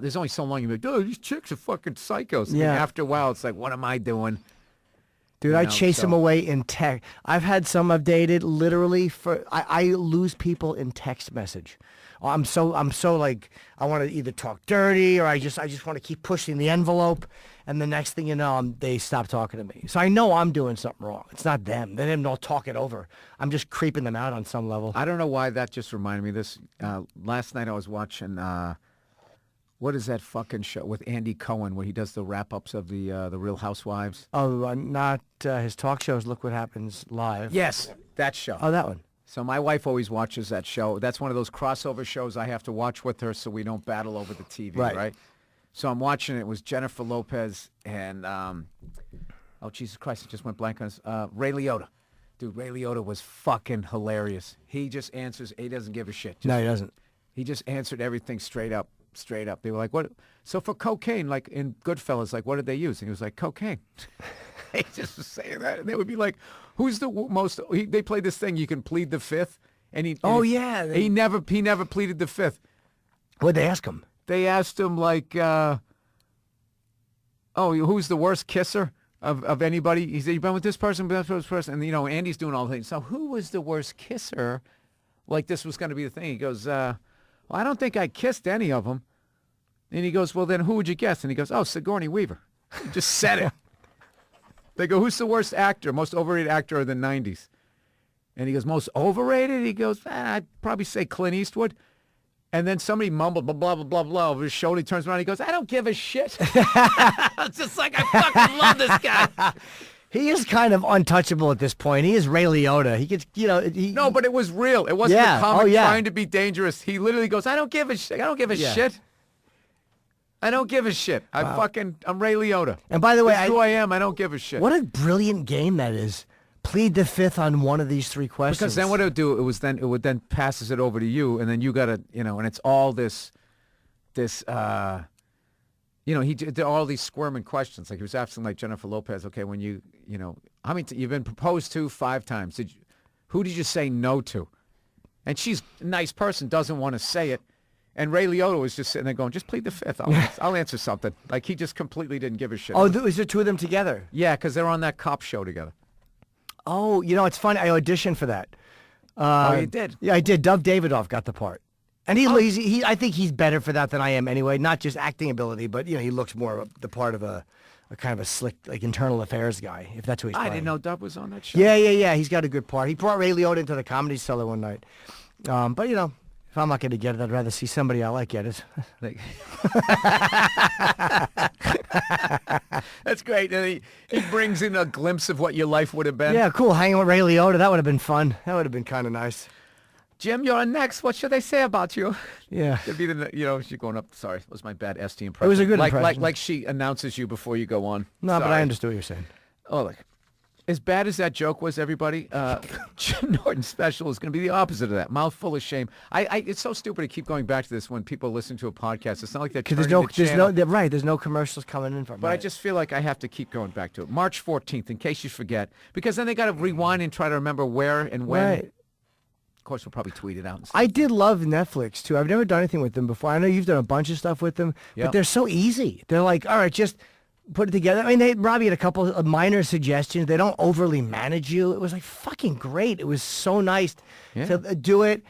there's only so long you're like, dude, these chicks are fucking psychos. Yeah. And after a while, it's like, what am I doing? Dude, I chase them away in text. I've had some I've dated literally I lose people in text message. I'm so like, I want to either talk dirty or I just want to keep pushing the envelope, and the next thing you know, they stop talking to me. So I know I'm doing something wrong. It's not them. They don't talk it over. I'm just creeping them out on some level. I don't know why that just reminded me of this. Last night I was watching, what is that fucking show with Andy Cohen where he does the wrap-ups of the Real Housewives? Oh, not his talk shows, Look What Happens Live. Yes, that show. Oh, that one. So my wife always watches that show. That's one of those crossover shows I have to watch with her so we don't battle over the TV, right? So I'm watching it. It was Jennifer Lopez and, oh, Jesus Christ, it just went blank on us. Ray Liotta. Dude, Ray Liotta was fucking hilarious. He just answers. He doesn't give a shit. No, he doesn't. He just answered everything straight up. They were like, what? So for cocaine, like in Goodfellas, like, what did they use? And he was like, cocaine. He just was saying that. And they would be like, who's the most, they played this thing, you can plead the fifth. And he, yeah. He never pleaded the fifth. What'd they ask him? They asked him like, who's the worst kisser of anybody? He said, you've been with this person, And, Andy's doing all the things. So who was the worst kisser? Like this was going to be the thing. He goes, well, I don't think I kissed any of them. And he goes, well, then who would you guess? And he goes, oh, Sigourney Weaver. He just said it. They go, who's the worst actor, most overrated actor of the 90s? And he goes, most overrated? He goes, I'd probably say Clint Eastwood. And then somebody mumbled, blah, blah, blah, blah, blah, over his shoulder. He turns around, he goes, I don't give a shit. It's just like, I fucking love this guy. He is kind of untouchable at this point. He is Ray Liotta. He gets, No, but it was real. It wasn't Yeah. a comic Oh, yeah. trying to be dangerous. He literally goes, I don't give a shit. I don't give a shit. I don't give a shit. I'm Ray Liotta. And by the way, This is who I am. I don't give a shit. What a brilliant game that is. Plead the fifth on one of these three questions. Because then what it would do, it would then passes it over to you, and then you got to, and it's all this, he did all these squirming questions. Like he was asking like Jennifer Lopez, okay, when how many you've been proposed to 5 times. Who did you say no to? And she's a nice person, doesn't want to say it. And Ray Liotta was just sitting there going, just plead the fifth. I'll answer something. Like he just completely didn't give a shit. Oh, is there two of them together? Yeah, because they're on that cop show together. Oh, it's funny. I auditioned for that. You did? Yeah, I did. Dov Davidoff got the part. And I think he's better for that than I am anyway. Not just acting ability, but he looks more the part of a kind of a slick, like internal affairs guy. If that's who he's playing. I didn't know Dub was on that show. Yeah. He's got a good part. He brought Ray Liotta into the Comedy Cellar one night. But if I'm not going to get it, I'd rather see somebody I like get it. That's great. And he brings in a glimpse of what your life would have been. Yeah, cool. Hanging with Ray Liotta, that would have been fun. That would have been kind of nice. Jim, you're on next. What should they say about you? Yeah. It'd be she's going up. Sorry, that was my bad ST impression. It was a good impression. Like she announces you before you go on. No, but I understood what you're saying. Oh, look. As bad as that joke was, everybody, Jim Norton's special is going to be the opposite of that. Mouthful of shame. It's so stupid to keep going back to this when people listen to a podcast. It's not like they're turning the channel. There's no commercials coming in from it. But I just feel like I have to keep going back to it. March 14th, in case you forget, because then they got to rewind and try to remember where and when. Right. Of course, we'll probably tweet it out. And I did love Netflix, too. I've never done anything with them before. I know you've done a bunch of stuff with them, but they're so easy. They're like, all right, just put it together. I mean, Robbie had a couple of minor suggestions. They don't overly manage you. It was like fucking great. It was so nice to do it.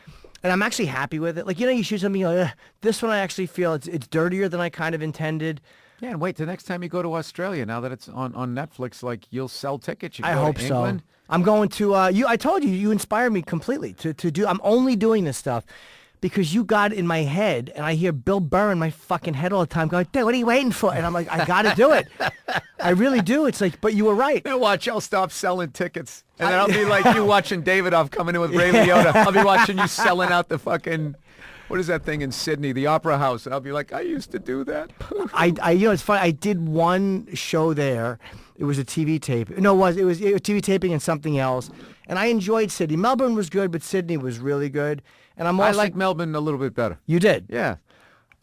And I'm actually happy with it. Like, you shoot something, this one I actually feel it's dirtier than I kind of intended. Yeah, and wait, the next time you go to Australia, now that it's on Netflix, like you'll sell tickets. You I go hope to England. so. I'm going to, I told you, you inspired me completely to do, I'm only doing this stuff because you got in my head, and I hear Bill Burr in my fucking head all the time going, dude, what are you waiting for? And I'm like, I got to do it. I really do. It's like, but you were right. Now watch, I'll stop selling tickets. And then I'll be like you watching Davidoff coming in with Ray Liotta. I'll be watching you selling out the fucking, what is that thing in Sydney, the Opera House? And I'll be like, I used to do that. It's funny. I did one show there. It was a TV tape. No, it was TV taping and something else. And I enjoyed Sydney. Melbourne was good, but Sydney was really good. And I like Melbourne a little bit better. You did? Yeah.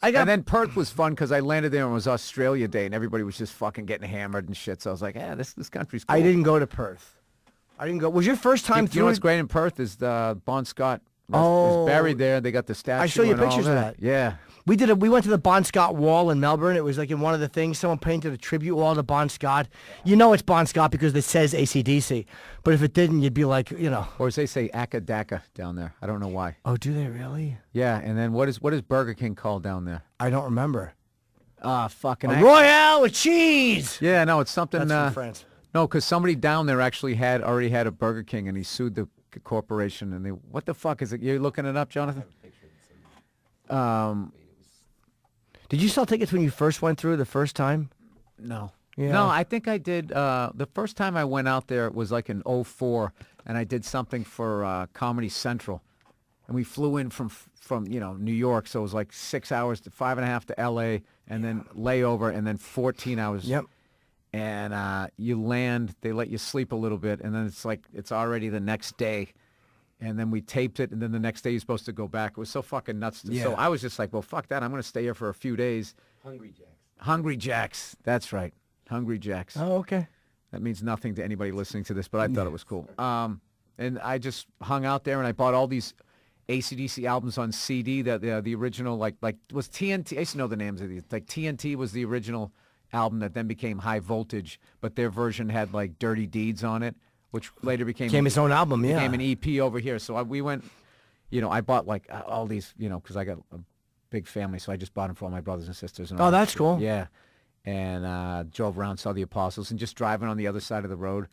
And then Perth was fun because I landed there and it was Australia Day and everybody was just fucking getting hammered and shit. So I was like, this country's cool. I didn't go to Perth. I didn't go. Was your first time through? You know what's great in Perth is the Bon Scott. Is buried there. They got the statue. I show you pictures of that. Yeah. We went to the Bon Scott Wall in Melbourne. It was like in one of the things, someone painted a tribute wall to Bon Scott. You know it's Bon Scott because it says AC/DC. But if it didn't, you'd be like, Or as they say, Akadaka down there. I don't know why. Oh, do they really? Yeah, and then what is Burger King called down there? I don't remember. Fucking a Royale with cheese! Yeah, no, it's something. That's from France. No, because somebody down there actually already had a Burger King, and he sued the corporation. And what the fuck is it? You're looking it up, Jonathan? Did you sell tickets when you first went through the first time? No. Yeah. No, I think I did. The first time I went out there was like in 2004, and I did something for Comedy Central. And we flew in from New York, so it was like 6 hours to 5.5 to L.A., and then layover, and then 14 hours. Yep. And you land, they let you sleep a little bit, and then it's like it's already the next day. And then we taped it, and then the next day you're supposed to go back. It was so fucking nuts. Yeah. So I was just like, well, fuck that. I'm going to stay here for a few days. Hungry Jacks. That's right. Hungry Jacks. Oh, okay. That means nothing to anybody listening to this, but I thought it was cool. And I just hung out there, and I bought all these AC/DC albums on CD. That the original, like was TNT. I used to know the names of these. Like TNT was the original album that then became High Voltage, but their version had like Dirty Deeds on it, which later became its own album. Yeah, became an EP over here. So we went. I bought like all these. Because I got a big family, so I just bought them for all my brothers and sisters. And oh, that's cool. Yeah. And drove around, saw the Apostles, and just driving on the other side of the road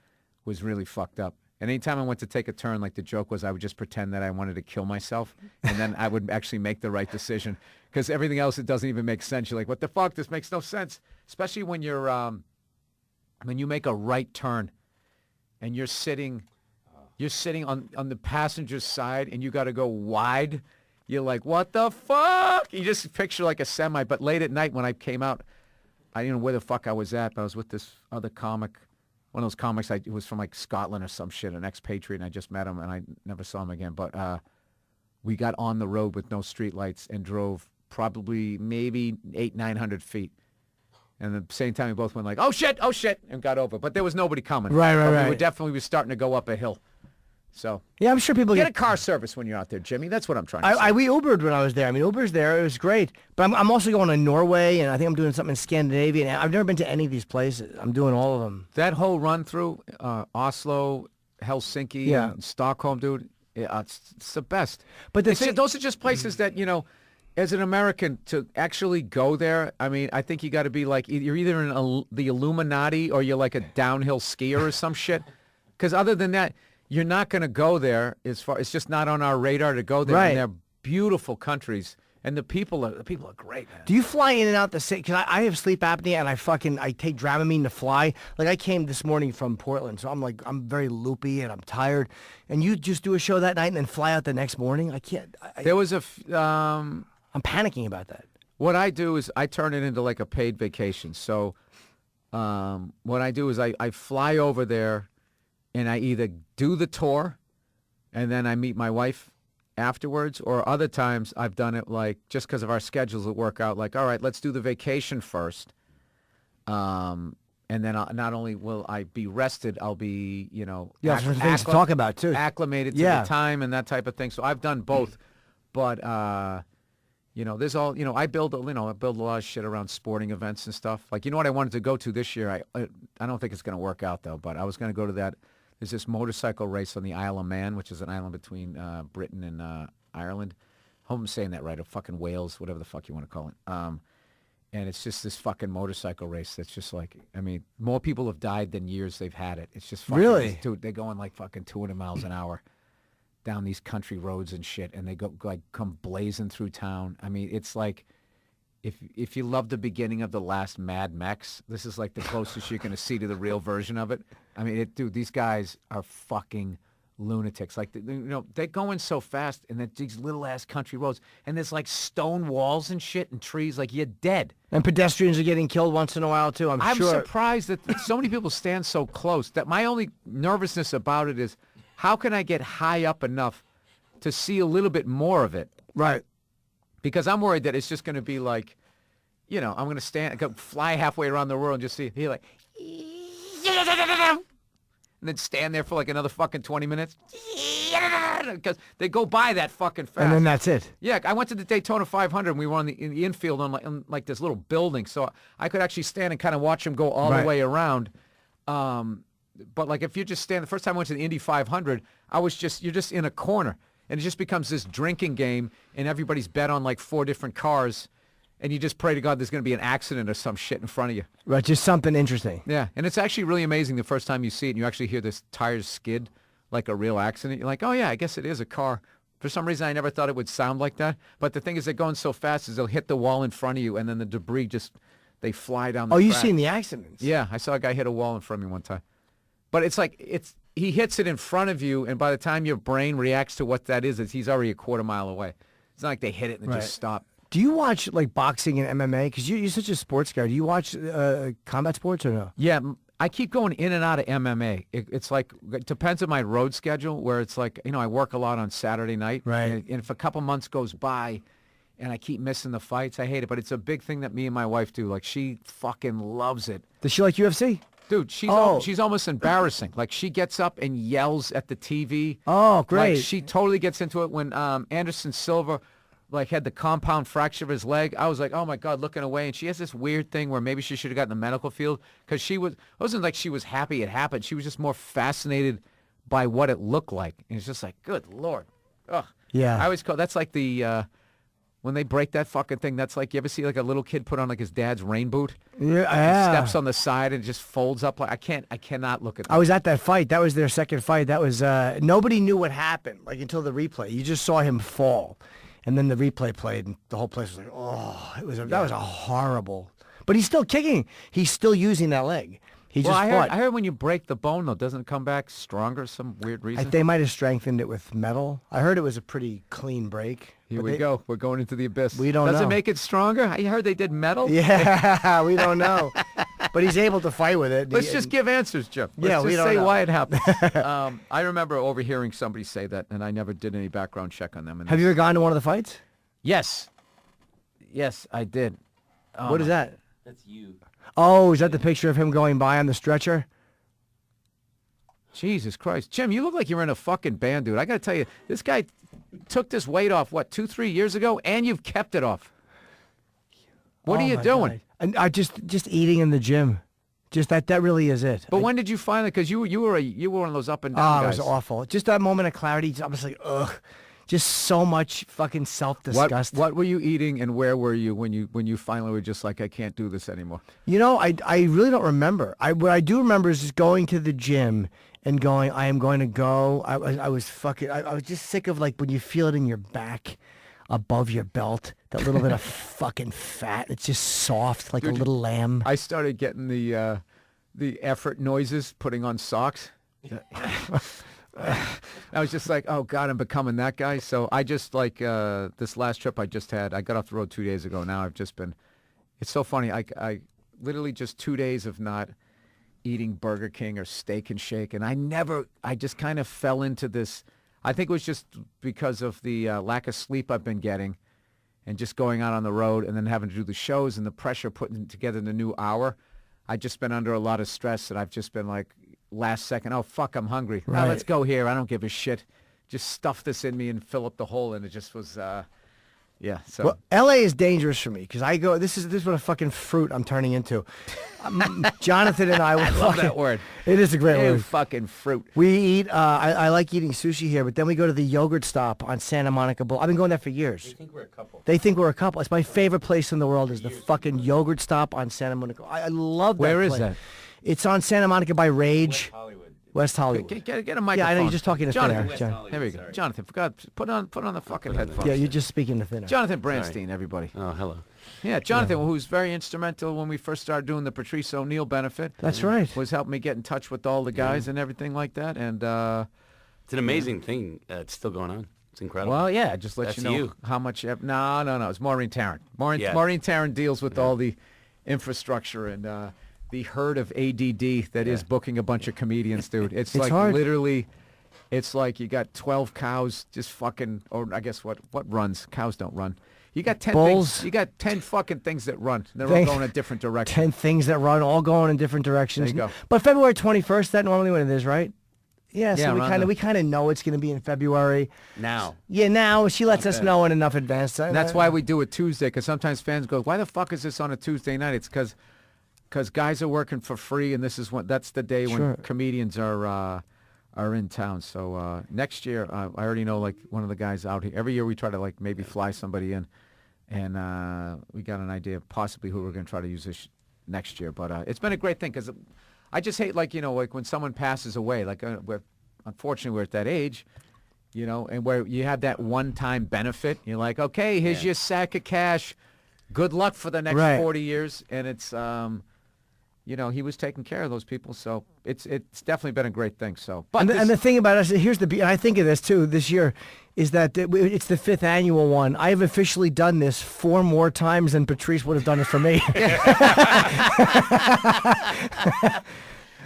was really fucked up. And anytime I went to take a turn, like the joke was, I would just pretend that I wanted to kill myself, and then I would actually make the right decision. Because everything else, it doesn't even make sense. You're like, what the fuck? This makes no sense. Especially when you're, when you make a right turn, and you're sitting on the passenger side, and you got to go wide. You're like, what the fuck? You just picture like a semi. But late at night when I came out, I didn't know where the fuck I was at, but I was with this other comic, one of those comics. It was from like Scotland or some shit, an expatriate, and I just met him, and I never saw him again. But we got on the road with no streetlights and drove probably maybe 800-900 feet. And at the same time, we both went like, oh, shit, and got over. But there was nobody coming. Right. We were starting to go up a hill. So yeah, I'm sure people get a car service when you're out there, Jimmy. That's what I'm trying to say. We Ubered when I was there. I mean, Uber's there. It was great. But I'm also going to Norway, and I think I'm doing something in Scandinavia. And I've never been to any of these places. I'm doing all of them. That whole run through Oslo, Helsinki, and Stockholm, dude, it's the best. But those are just places that, you know, as an American, to actually go there, I mean, I think you got to be like, you're either in the Illuminati or you're like a downhill skier or some shit. Because other than that, you're not going to go there as far. It's just not on our radar to go there. Right. And they're beautiful countries, and the people are great, man. Do you fly in and out the same? Because I have sleep apnea, and I take Dramamine to fly. Like I came this morning from Portland, so I'm very loopy and I'm tired. And you just do a show that night and then fly out the next morning. I can't. There was I'm panicking about that. What I do is I turn it into like a paid vacation. So what I do is I fly over there. And I either do the tour, and then I meet my wife afterwards, or other times I've done it like just because of our schedules that work out. Like, all right, let's do the vacation first, and then not only will I be rested, I'll be things to talk about too, acclimated to the time and that type of thing. So I've done both, but there's all I build a lot of shit around sporting events and stuff. Like what I wanted to go to this year. I don't think it's going to work out though, but I was going to go to that. There's this motorcycle race on the Isle of Man, which is an island between Britain and Ireland. I hope I'm saying that right, or fucking Wales, whatever the fuck you want to call it. And it's just this fucking motorcycle race that's just like, I mean, more people have died than years they've had it. It's just fucking, really? Dude, they're going like fucking 200 miles an hour down these country roads and shit, and they come blazing through town. I mean, it's like, if you love the beginning of the last Mad Max, this is like the closest you're going to see to the real version of it. I mean, dude, these guys are fucking lunatics. Like, they're going so fast, and these little-ass country roads, and there's like stone walls and shit and trees, like you're dead. And pedestrians are getting killed once in a while, too, I'm sure. I'm surprised that so many people stand so close. That my only nervousness about it is, how can I get high up enough to see a little bit more of it? Right. Because I'm worried that it's just going to be like, I'm going to fly halfway around the world and just see, like, and then stand there for like another fucking 20 minutes. Because they go by that fucking fast. And then that's it. Yeah, I went to the Daytona 500 and we were in the infield on like this little building. So I could actually stand and kind of watch them go all the way around. But like if you just stand, the first time I went to the Indy 500, you're just in a corner. And it just becomes this drinking game, and everybody's bet on like 4 different cars, and you just pray to God there's going to be an accident or some shit in front of you. Right, just something interesting. Yeah, and it's actually really amazing the first time you see it, and you actually hear this tires skid like a real accident. You're like, oh yeah, I guess it is a car. For some reason, I never thought it would sound like that. But the thing is, they're going so fast is they'll hit the wall in front of you, and then the debris they fly down the track. You've seen the accidents? Yeah, I saw a guy hit a wall in front of me one time. But it's like, he hits it in front of you, and by the time your brain reacts to what that is, he's already a quarter mile away. It's not like they hit it and just stop. Do you watch like boxing and MMA? Because you're such a sports guy. Do you watch combat sports or no? Yeah, I keep going in and out of MMA. It's like, it depends on my road schedule, where it's like, I work a lot on Saturday night. Right. And if a couple months goes by and I keep missing the fights, I hate it. But it's a big thing that me and my wife do. Like, she fucking loves it. Does she like UFC? Dude, she's almost embarrassing. Like, she gets up and yells at the TV. Oh, great. Like, she totally gets into it. When Anderson Silva, had the compound fracture of his leg, I was like, oh, my God, looking away. And she has this weird thing where maybe she should have gotten the medical field, because it wasn't like she was happy it happened. She was just more fascinated by what it looked like. And it's just like, good Lord. Ugh. Yeah. I always call that's like the... when they break that fucking thing, that's like, you ever see like a little kid put on like his dad's rain boot? Yeah. Steps on the side and just folds up. Like, I cannot look at that. I was at that fight. That was their second fight. That was, nobody knew what happened, like until the replay. You just saw him fall. And then the replay played and the whole place was like, oh, that was a horrible. But he's still kicking. He's still using that leg. He just I fought. heard when you break the bone, though, doesn't it come back stronger? Some weird reason. They might have strengthened it with metal. I heard it was a pretty clean break. Here we go. We're going into the abyss. We don't know. Does it make it stronger? I heard they did metal. Yeah, we don't know. But he's able to fight with it. Let's just give answers, Jeff. Let's we just don't say know. why it happened. I remember overhearing somebody say that, and I never did any background check on them. Have you ever gone to one of the fights? Yes. Yes, I did. What is that? That's you. Oh, is that the picture of him going by on the stretcher? Jesus Christ. Jim, you look like you're in a fucking band, dude. I got to tell you, this guy took this weight off, 2-3 years ago, and you've kept it off. What are you doing? God. And I just eating in the gym. Just that really is it. But when did you finally, because you were one of those up and down guys. It was awful. Just that moment of clarity, I was like, ugh. Just so much fucking self-disgust. What were you eating and where were you when you finally were just like, I can't do this anymore? I really don't remember. What I do remember is just going to the gym and going, I am going to go. I was just sick of like when you feel it in your back above your belt, that little bit of fucking fat. It's just soft like a little lamb. I started getting the effort noises putting on socks. I was just like, oh, God, I'm becoming that guy. So I just like this last trip I just had, I got off the road 2 days ago. Now I've just been, it's so funny. I literally just 2 days of not eating Burger King or Steak and Shake. And I just kind of fell into this. I think it was just because of the lack of sleep I've been getting and just going out on the road and then having to do the shows and the pressure putting together the new hour. I've just been under a lot of stress and I've just been like, last second, oh, fuck, I'm hungry. Right. Let's go here. I don't give a shit. Just stuff this in me and fill up the hole. And it just was, yeah. So Well, L.A. is dangerous for me because I go, this is what a fucking fruit I'm turning into. Jonathan and I love that word. It is a great Ew, word. fucking fruit. We eat, I like eating sushi here, but then we go to the yogurt stop on Santa Monica Boulevard. I've been going there for years. They think we're a couple. They think we're a couple. It's my favorite place in the world is the fucking yogurt stop on Santa Monica. I love that Where is place. that? It's on Santa Monica by Rage. West Hollywood. West Hollywood. Get a microphone. Yeah, I know you're just talking to Jonathan. thin air. West John. Hollywood, There we go. sorry. Jonathan, put on the fucking headphones. Yeah, you're just speaking to thin air. Jonathan Branstein, everybody. Oh, hello. Yeah, Jonathan, who's very instrumental when we first started doing the Patrice O'Neill benefit. That's right. Was helping me get in touch with all the guys and everything like that. And It's an amazing thing. It's still going on. It's incredible. well, yeah, just let That's you know you. how much. No, it's Maureen Tarrant. Yeah. Maureen Tarrant deals with all the infrastructure and the herd of ADD that is booking a bunch of comedians, dude. It's like hard. literally, it's like you got 12 cows just fucking, or I guess what runs? Cows don't run. You got 10 Bulls. things. You got 10 fucking things that run. They're all Things- going a different direction. 10 things that run, all going in different directions. There you go. But February 21st, that normally when it is, right? Yeah, so Yeah, we around kind the- of know it's going to be in February. now. Yeah, now she lets us Okay. know in enough advance. And that's why we do it Tuesday, because sometimes fans go, why the fuck is this on a Tuesday night? It's because guys are working for free, and that's the day Sure. when comedians are in town. So next year, I already know like one of the guys out here. Every year we try to like maybe fly somebody in, and we got an idea of possibly who we're going to try to use this next year. But it's been a great thing because I just hate like when someone passes away. Like unfortunately we're at that age. And where you have that one-time benefit, you're like, okay, here's your sack of cash. Good luck for the next Right. 40 years. And it's, he was taking care of those people. So it's definitely been a great thing. So, but And the thing about us, here's and I think of this too this year, is that it's the 5th annual one. I have officially done this 4 more times than Patrice would have done it for me.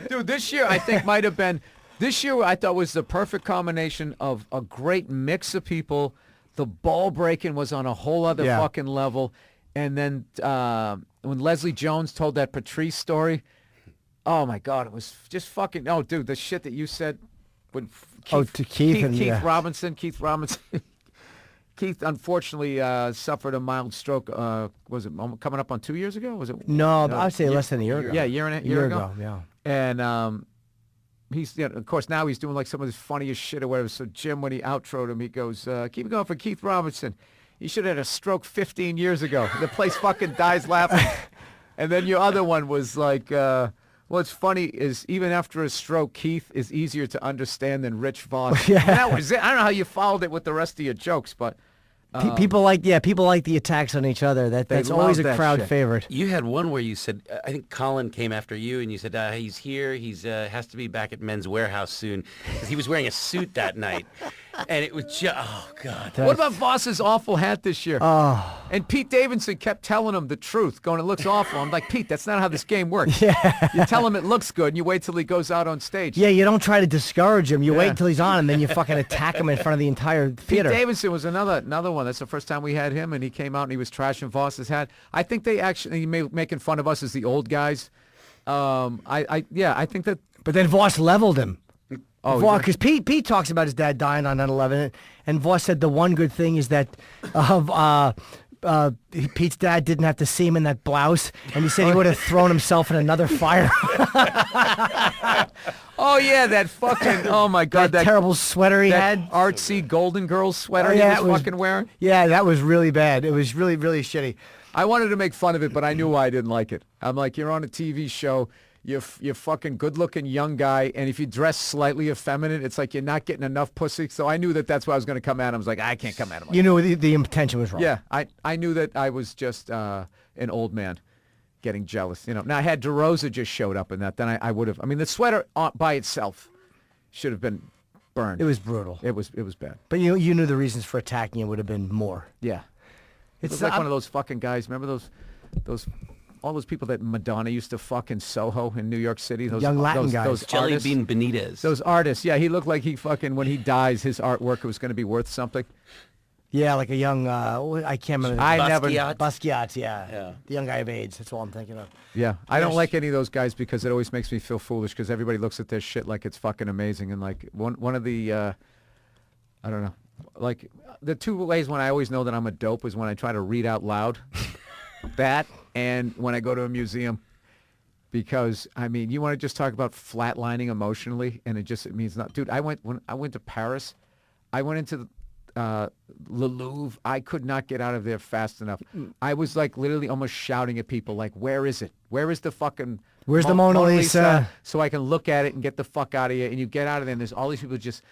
dude, this year I think might have been. This year I thought was the perfect combination of a great mix of people. The ball breaking was on a whole other fucking level. And then when Leslie Jones told that Patrice story, oh my God, it was just fucking. Oh, dude, the shit that you said when to Keith Robinson. Keith unfortunately suffered a mild stroke. Was it coming up on 2 years ago? Was it? No, I'd say less than a year ago. Yeah, year ago. Yeah. And he's, of course, now he's doing like some of his funniest shit or whatever. So Jim, when he outroed him, he goes, keep it going for Keith Robinson. He should have had a stroke 15 years ago. The place fucking dies laughing. And then your other one was like, what's funny is even after a stroke, Keith is easier to understand than Rich Vaughn. Yeah. And that was it. I don't know how you followed it with the rest of your jokes, but People like the attacks on each other. That's always a love that crowd shit. favorite. You had one where you said, I think Colin came after you, and you said he's here. He's has to be back at Men's Warehouse soon because he was wearing a suit that night, and it was just God. What about Voss's awful hat this year? Oh. And Pete Davidson kept telling him the truth, going, it looks awful. I'm like, Pete, that's not how this game works. Yeah. You tell him it looks good, and you wait till he goes out on stage. Yeah, you don't try to discourage him. You wait until he's on, and then you fucking attack him in front of the entire theater. Pete Davidson was another one. That's the first time we had him, and he came out and he was trashing Voss's hat. I think they actually making fun of us as the old guys. I think that. But then Voss leveled him. Oh, because Pete talks about his dad dying on 9/11, and Voss said the one good thing is that Pete's dad didn't have to see him in that blouse, and he said he would have thrown himself in another fire. Oh yeah, that fucking oh my god, that terrible sweater he that had, artsy Golden Girls sweater he was fucking wearing. Yeah, that was really bad. It was really shitty. I wanted to make fun of it, but I knew why I didn't like it. I'm like, you're on a TV show. You're fucking good-looking young guy, and if you dress slightly effeminate, it's like you're not getting enough pussy. So I knew that that's why I was going to come at him. I was like, I can't come at him. You knew the intention was wrong. Yeah, I knew that I was just an old man getting jealous. You know. Now, had DeRosa just showed up in that, then I would have. I mean, the sweater by itself should have been burned. It was brutal. It was bad. But you knew the reasons for attacking it would have been more. Yeah. It's like one of those fucking guys. Remember those all those people that Madonna used to fuck in Soho in New York City? Those young Latin guys. Those Jelly artists, Bean Benitez. Those artists. Yeah, he looked like he fucking, when he dies, his artwork was going to be worth something. Yeah, like a young, I can't remember. Basquiat. Yeah. The young guy of AIDS. That's all I'm thinking of. Yeah, I don't like any of those guys because it always makes me feel foolish because everybody looks at their shit like it's fucking amazing. And like one of the, I don't know, like the two ways when I always know that I'm a dope is when I try to read out loud. That and when I go to a museum, because I mean, you want to just talk about flatlining emotionally, and it means not, dude. When I went to Paris, I went into the Louvre. I could not get out of there fast enough. I was like literally almost shouting at people, like, "Where is it? Where is the fucking? Where's the Mona Lisa?" So I can look at it and get the fuck out of here. And you get out of there, and there's all these people just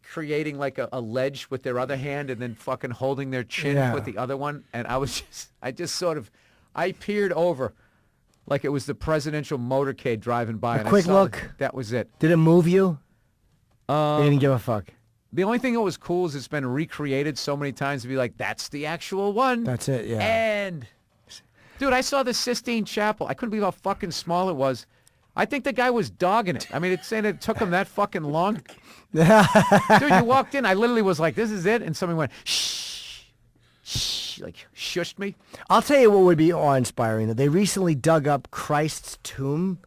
creating like a ledge with their other hand and then fucking holding their chin with the other one. And I peered over like it was the presidential motorcade driving by. A quick look. That was it. Did it move you? You didn't give a fuck. The only thing that was cool is it's been recreated so many times to be like, that's the actual one. That's it, yeah. And, dude, I saw the Sistine Chapel. I couldn't believe how fucking small it was. I think the guy was dogging it. I mean, it's saying it took him that fucking long. Dude, you walked in. I literally was like, this is it. And somebody went, shh, shh, like shushed me. I'll tell you what would be awe-inspiring. That they recently dug up Christ's tomb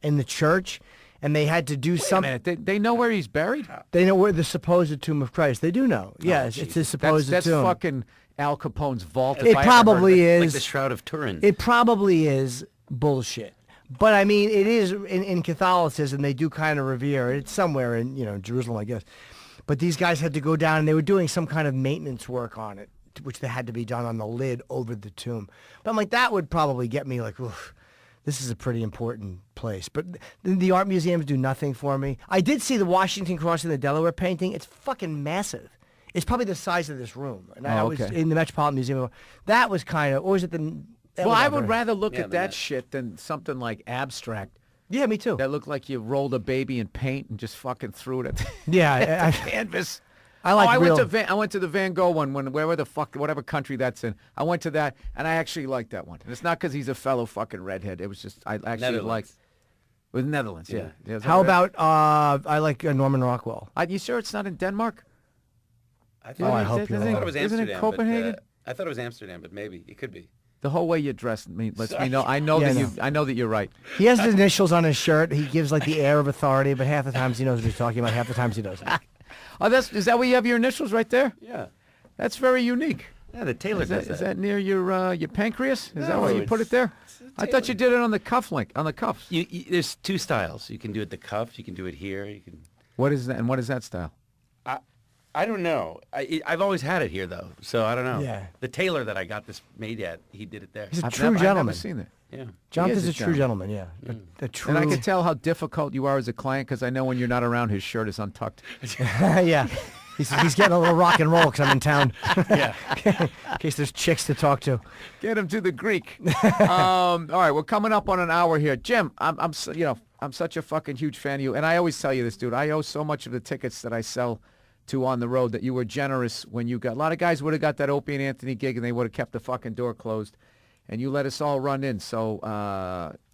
in the church, and they had to do something. They know where he's buried? They know where the supposed tomb of Christ. They do know. Yes, it's his supposed that's tomb. That's fucking Al Capone's vault. It probably is. Like the Shroud of Turin. It probably is bullshit. But I mean, it is in Catholicism. They do kind of revere it. It's somewhere in Jerusalem, I guess. But these guys had to go down, and they were doing some kind of maintenance work on it, which they had to be done on the lid over the tomb. But I'm like, that would probably get me like, oof, this is a pretty important place. But the art museums do nothing for me. I did see the Washington Cross and the Delaware painting. It's fucking massive. It's probably the size of this room. And I was in the Metropolitan Museum. That was kind of, or was it the... Well, I would rather look at that shit than something like abstract. Yeah, me too. That looked like you rolled a baby in paint and just fucking threw it at the, at the canvas. I like I went to the Van Gogh one whatever country that's in. I went to that, and I actually liked that one. And it's not because he's a fellow fucking redhead. It was just I actually liked. With Netherlands, yeah. How about I like Norman Rockwell? You sure it's not in Denmark? I hope you're I right. thought it was Amsterdam. Isn't it Copenhagen? I thought it was Amsterdam, but maybe it could be. The whole way you dress lets me know. I know that you're right. He has the initials on his shirt. He gives like the air of authority, but half the times he knows what he's talking about. Half the times he doesn't. Is that where you have your initials right there? Yeah. That's very unique. Yeah, the tailor does that. Is that near your pancreas? Is that why you put it there? I thought you did it on the cuffs. There's two styles. You can do it the cuff. You can do it here. You can. What is that? And what is that style? I don't know. I've always had it here though, so I don't know. Yeah. The tailor that I got this made at, he did it there. He's a true gentleman. I've never seen it. Yeah. Jonathan's a true gentleman. Yeah. A true. And I can tell how difficult you are as a client because I know when you're not around, his shirt is untucked. Yeah. He's getting a little rock and roll because I'm in town. Yeah. In case there's chicks to talk to. Get him to the Greek. All right, we're coming up on an hour here. Jim, I'm such a fucking huge fan of you, and I always tell you this, dude. I owe so much of the tickets that I sell to On the Road that you were generous when you got. A lot of guys would have got that Opie and Anthony gig, and they would have kept the fucking door closed, and you let us all run in. So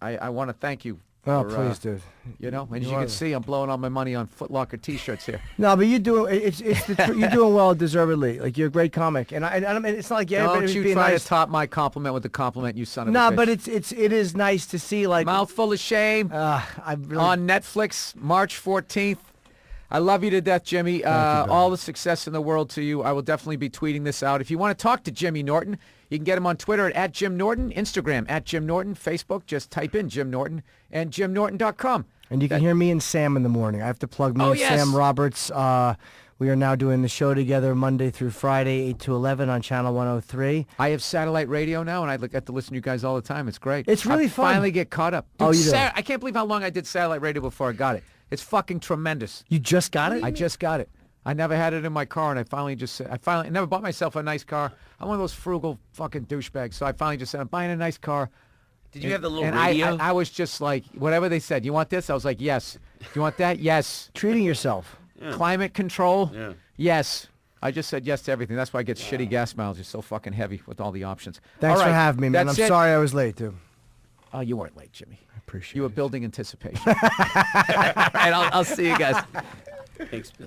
I want to thank you. Oh, please, dude. You know, and as you can see, I'm blowing all my money on Foot Locker T-shirts here. No, but you're doing you're doing well, deservedly. Like, you're a great comic, and I mean, it's not like Don't you try nice. to top my compliment with the compliment, you son of a bitch. No, but it is nice to see, like, Mouthful of Shame I really, on Netflix, March 14th. I love you to death, Jimmy. All the success in the world to you. I will definitely be tweeting this out. If you want to talk to Jimmy Norton, you can get him on Twitter at Jim Norton, Instagram at Jim Norton, Facebook, just type in Jim Norton, and JimNorton.com. and you can hear me and Sam in the morning. I have to plug me and yes. Sam Roberts. We are now doing the show together Monday through Friday, 8 to 11 on Channel 103. I have satellite radio now, and I get to listen to you guys all the time. It's great. It's really fun. Finally get caught up. Dude, Oh, you do? I can't believe how long I did satellite radio before I got it. It's fucking tremendous. You just got it? I just got it. I never had it in my car, and I never bought myself a nice car. I'm one of those frugal fucking douchebags, so I finally just said, I'm buying a nice car. Did you have the little and radio? I was just like, whatever they said, you want this? I was like, yes. You want that? Yes. Treating yourself. Yeah. Climate control? Yeah. Yes. I just said yes to everything. That's why I get shitty gas mileage. It's so fucking heavy with all the options. Thanks All right, for having me, man. that's I'm it. sorry I was late, too. Oh, you weren't late, Jimmy. I appreciate You were it. building anticipation. All right, I'll see you guys. Thanks, Bill.